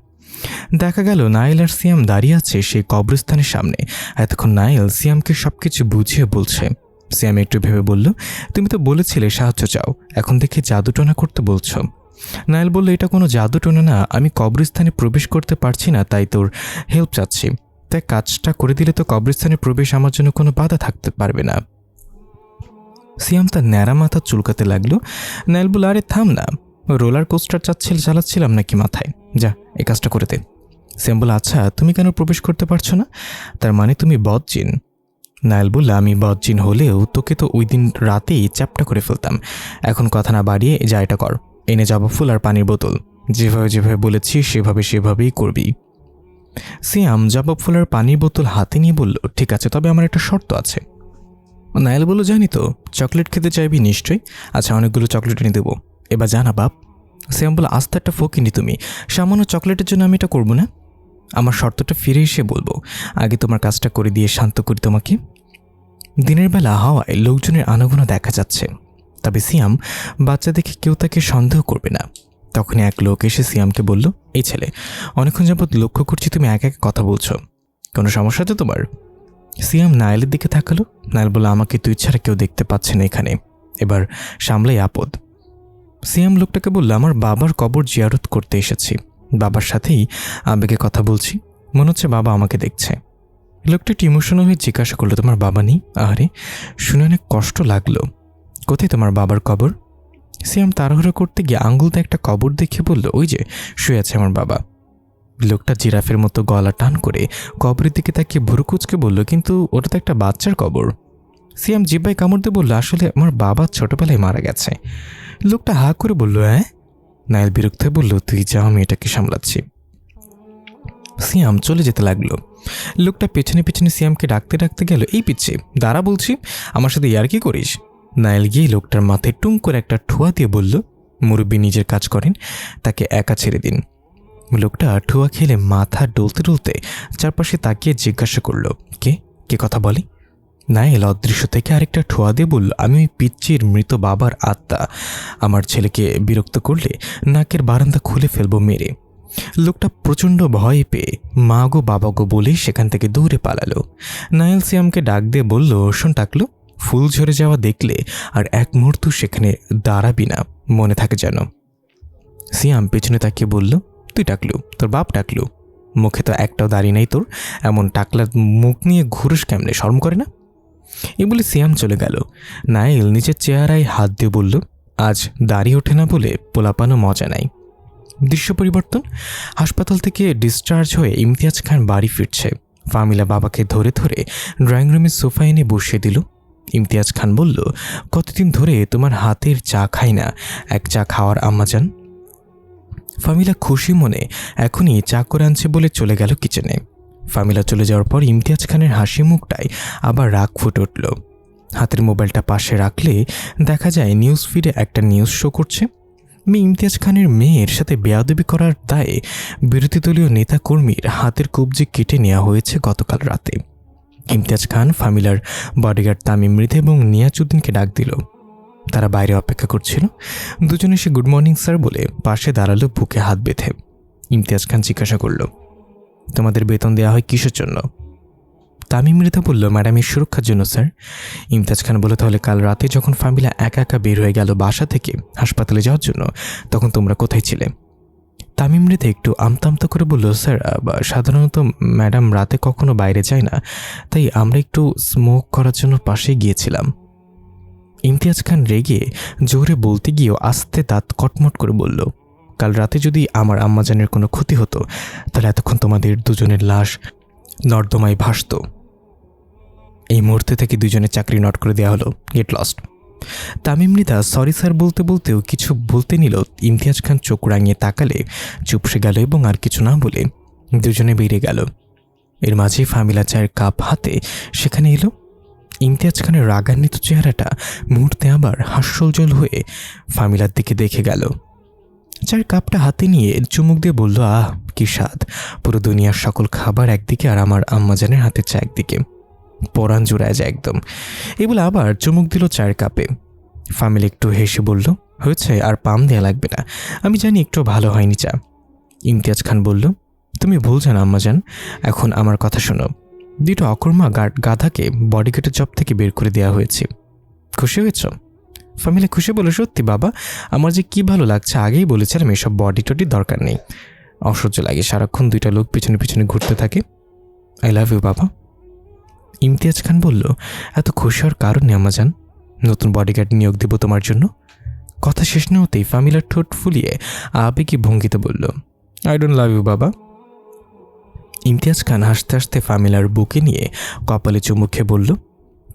দেখা গেল নাইল আর সিয়াম দাঁড়িয়ে আছে সেই কবরস্থানের সামনে। এতক্ষণ নাইল সিয়ামকে সবকিছু বুঝিয়ে বলছে। সিয়াম একটু ভেবে বলল, তুমি তো বলেছিলে সাহায্য চাও, এখন দেখে জাদুটোনা করতে বলছো। নাইল বলল, এটা কোনো জাদুটোনা না, আমি কবরস্থানে প্রবেশ করতে পারছি না, তাই তোর হেল্প চাচ্ছি। তাই কাজটা করে দিলে তো কবরস্থানে প্রবেশ আমার জন্য কোনো বাধা থাকতে পারবে না। সিয়াম তার ন্যাড়া মাথা চুলকাতে লাগলো। নাইল বলল, আরে থাম না, রোলার কোস্টার চালাচ্ছিলাম নাকি মাথায়, যা এই কাজটা করে দে। সিয়াম বলল, আচ্ছা তুমি কেন প্রবেশ করতে পারছো না? তার মানে তুমি বদজিন? নাইল বলল, আমি বদজিন হলেও তোকে তো ওই দিন রাতেই চ্যাপটা করে ফেলতাম। এখন কথা না বাড়িয়ে যা এটা কর, এনে জবা ফুল আর পানির বোতল, যেভাবে বলেছি সেভাবেই করবি। সিয়াম জবা ফুল আর পানির বোতল হাতে নিয়ে বলল, ঠিক আছে, তবে আমার একটা শর্ত আছে। নাইল বলল, জানি তো, চকলেট খেতে চাইবি নিশ্চয়ই, আচ্ছা অনেকগুলো চকলেট এনে দেবো, এবার জানা বাপ। সিয়াম বলল, আস্তে একটা ফকিনি তুমি, সামান্য চকলেটের জন্য আমি এটা করবো না। আমার শর্তটা ফিরে এসে বলবো, আগে তোমার কাজটা করে দিয়ে শান্ত করি তোমাকে। দিনের বেলা হাওয়ায় লোকজনের আনাগোনা দেখা যাচ্ছে, তবে সিয়াম বাচ্চা দেখে কেউ তাকে সন্দেহ করবে না। তখনই এক লোক এসে সিয়ামকে বলল, এই ছেলে, অনেকক্ষণ যাবৎ লক্ষ্য করছি তুমি একা কথা বলছো, কোনো সমস্যা তো তোমার? সিয়াম নাইলের দিকে তাকালো। নাইল বলল, আমাকে তুই ছাড়া কেউ দেখতে পাচ্ছে না এখানে, এবার সামলাই আপদ। সিয়াম লোকটাকে বলল, আমার বাবার কবর জিয়ারত করতে এসেছি, বাবার সাথেই আবেগে কথা বলছি, মনে হচ্ছে বাবা আমাকে দেখছে। লোকটা একটু ইমোশনাল হয়ে জিজ্ঞাসা করলো, তোমার বাবা নেই? আরে, শুনে অনেক কষ্ট লাগলো। কোথায় তোমার বাবার কবর? সিয়াম তাড়াহুড়ো করতে গিয়ে আঙুলতে একটা কবর দেখে বলল, ওই যে শুয়ে আছে আমার বাবা। লোকটা জিরাফের মতো গলা টান করে কবরের দিকে তাকিয়ে ভুরুকুচকে বলল, কিন্তু ওটা তো একটা বাচ্চার কবর। সিয়াম জিব্বায় কামড় দিয়ে বলল, আসলে আমার বাবা ছোটবেলায় মারা গেছে। লোকটা হা করে বলল, হ্যাঁ? নাইল বিরক্ত হয়ে বলল, তুই যা, আমি এটাকে সামলাচ্ছি। সিয়াম চলে যেতে লাগলো। লোকটা পেছনে পেছনে সিয়ামকে ডাকতে ডাকতে গেল, এই পিচ্ছে দাঁড়া বলছি, আমার সাথে ইয়ার কি করিস? নাইল গিয়ে লোকটার মাথায় টুং করে একটা ঠোয়া দিয়ে বলল, মুরব্বী নিজের কাজ করেন, তাকে একা ছেড়ে দিন। লোকটা ঠোয়া খেলে মাথা ডলতে ডলতে চারপাশে তাকিয়ে জিজ্ঞাসা করলো, কে কে কথা বলে? নাইল অদৃশ্য থেকে আরেকটা ঠোয়া দিয়ে বলল, আমি ওই পিচ্চির মৃত বাবার আত্মা। আমার ছেলেকে বিরক্ত করলে নাকের বারান্দা খুলে ফেলবো মেরে। লোকটা প্রচণ্ড ভয় পেয়ে মা গো বাবা গো বলেই সেখান থেকে দৌড়ে পালালো। নাইল সিয়ামকে ডাক দিয়ে বলল, শোন টাকলো, ফুল ঝরে যাওয়া দেখলে আর এক মুহূর্ত সেখানে দাঁড়াবি না, মনে থাকে যেন। সিয়াম পেছনে তাকিয়ে বলল, তুই টাকলু, তোর বাপ টাকলু, মুখে তো একটাও দাঁড়িয়ে নেই তোর, এমন টাকলার মুখ নিয়ে ঘুরুস কেমনে, শরম করে না? এই বলে সিয়াম চলে গেল। নাইল নিজের চেহারায় হাত দিয়ে বলল, আজ দাঁড়িয়ে ওঠে না বলে পোলাপানো মজা নাই। দৃশ্য পরিবর্তন। হাসপাতাল থেকে ডিসচার্জ হয়ে ইমতিয়াজ খান বাড়ি ফিরছে। ফামিলা বাবাকে ধরে ধরে ড্রয়িং রুমের সোফা এনে বসিয়ে দিল। ইমতিয়াজ খান বলল, কতদিন ধরে তোমার হাতের চা খাই না, এক চা খাওয়ার আম্মাজান। ফামিলা খুশি মনে এখনই চা করে আনছে বলে চলে গেল কিচেনে। ফামিলা চলে যাওয়ার পর ইমতিয়াজ খানের হাসি মুখটায় আবার রাগ ফুটে উঠল। হাতের মোবাইলটা পাশে রাখলে দেখা যায় নিউজ ফিডে একটা নিউজ শো করছে। ইমতিয়াজ খানের মেয়ের সাথে বেয়াদবি করার দায়ে বিরোধী দলীয় নেতা কর্মীর হাতের কবজি কেটে নেওয়া হয়েছে গতকাল রাতে। ইমতিয়াজ খান ফামিলার বডিগার্ড তামিম মৃধা এবং নিয়াজউদ্দিনকে ডাক দিল। তারা বাইরে অপেক্ষা করছিল। দুজনে সে গুড মর্নিং স্যার বলে পাশে দাঁড়ালো বুকে হাত বেঁধে। ইমতিয়াজ খান জিজ্ঞাসা করল, তোমাদের বেতন দেওয়া হয় কিসের জন্য? তামিম মৃধা বলল, ম্যাডামের সুরক্ষার জন্য স্যার। ইমতিয়াজ খান বলল, তাহলে কাল রাতে যখন ফামিলা একা একা বের হয়ে গেল বাসা থেকে হাসপাতালে যাওয়ার জন্য, তখন তোমরা কোথায় ছিলে? তামিম মৃধা একটু আমতামতা করে বলল, স্যার সাধারণত ম্যাডাম রাতে কখনো বাইরে যায় না, তাই আমরা একটু স্মোক করার জন্য পাশে গিয়েছিলাম। ইমতিয়াজ খান রেগে জোরে বলতে গিয়েও আস্তে দাঁত কটমট করে বলল, কাল রাতে যদি আমার আম্মাজানের কোনো ক্ষতি হতো তাহলে এতক্ষণ তোমাদের দুজনের লাশ নর্দমায় ভাসত। এই মুহূর্তে থেকে দুজনের চাকরি নট করে দেওয়া হলো, get lost. Tamim Mridha sorry sir বলতে বলতেও কিছু বলতে নিল। ইমতিয়াজ খান চোখ রাঙিয়ে তাকালে চুপসে গেল এবং আর কিছু না বলে দুজনে বেরিয়ে গেল। এর মাঝেই ফামিলা চায়ের কাপ হাতে সেখানে এলো। ইমতিয়াজ খানের রাগান্বিত চেহারাটা মুহূর্তে আবার হাস্যোজ্জ্বল হয়ে ফামিলার দিকে দেখে গেল। চায়ের কাপটা হাতে নিয়ে চুমুক দিয়ে বলল, আহ কি স্বাদ, পুরো দুনিয়ার সকল খাবার একদিকে আর আমার আম্মাজানের হাতে চা একদিকে, পরাণ জোড়ায় যায় একদম। এই বলে আবার চুমুক দিল চায়ের কাপে। ফামিলি একটু হেসে বলল, হয়েছে, আর পাম দেয়া লাগবে না, আমি জানি একটু ভালো হয়নি চা। ইমতিয়াজ খান বলল, তুমি ভুল জানো আম্মাজান, এখন আমার কথা শোনো। দুটো অকর্মা গাধাকে বডিগার্ডের জব থেকে বের করে দেওয়া হয়েছে। খুশি হয়েছ? ফামিলা খুশি বলে, সত্যি বাবা, আমার যে কি ভালো লাগছে, আগেই বলেছিলাম এসব বডি টডির দরকার নেই। অসহ্য লাগে সারাক্ষণ দুইটা লোক পিছনে পিছনে ঘুরতে থাকে। আই লাভ ইউ বাবা। ইমতিয়াজ খান বলল, এত খুশি হওয়ার কারণ নেই আম্মাজান, নতুন বডিগার্ড নিয়োগ দেব তোমার জন্য। কথা শেষ না হতেই ফামিলার ঠোঁট ফুলিয়ে আবেগী ভঙ্গিতে বলল, আই ডোন্ট লাভ ইউ বাবা। ইমতিয়াজ খান হাসতে হাসতে ফামিলার বুকে নিয়ে কপালে চুমুখে বলল,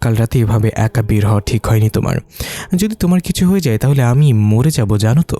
কাল রাতে এভাবে একা বের হওয়া ঠিক হয়নি তোমার। যদি তোমার কিছু হয়ে যায় তাহলে আমি মরে যাব জানো তো।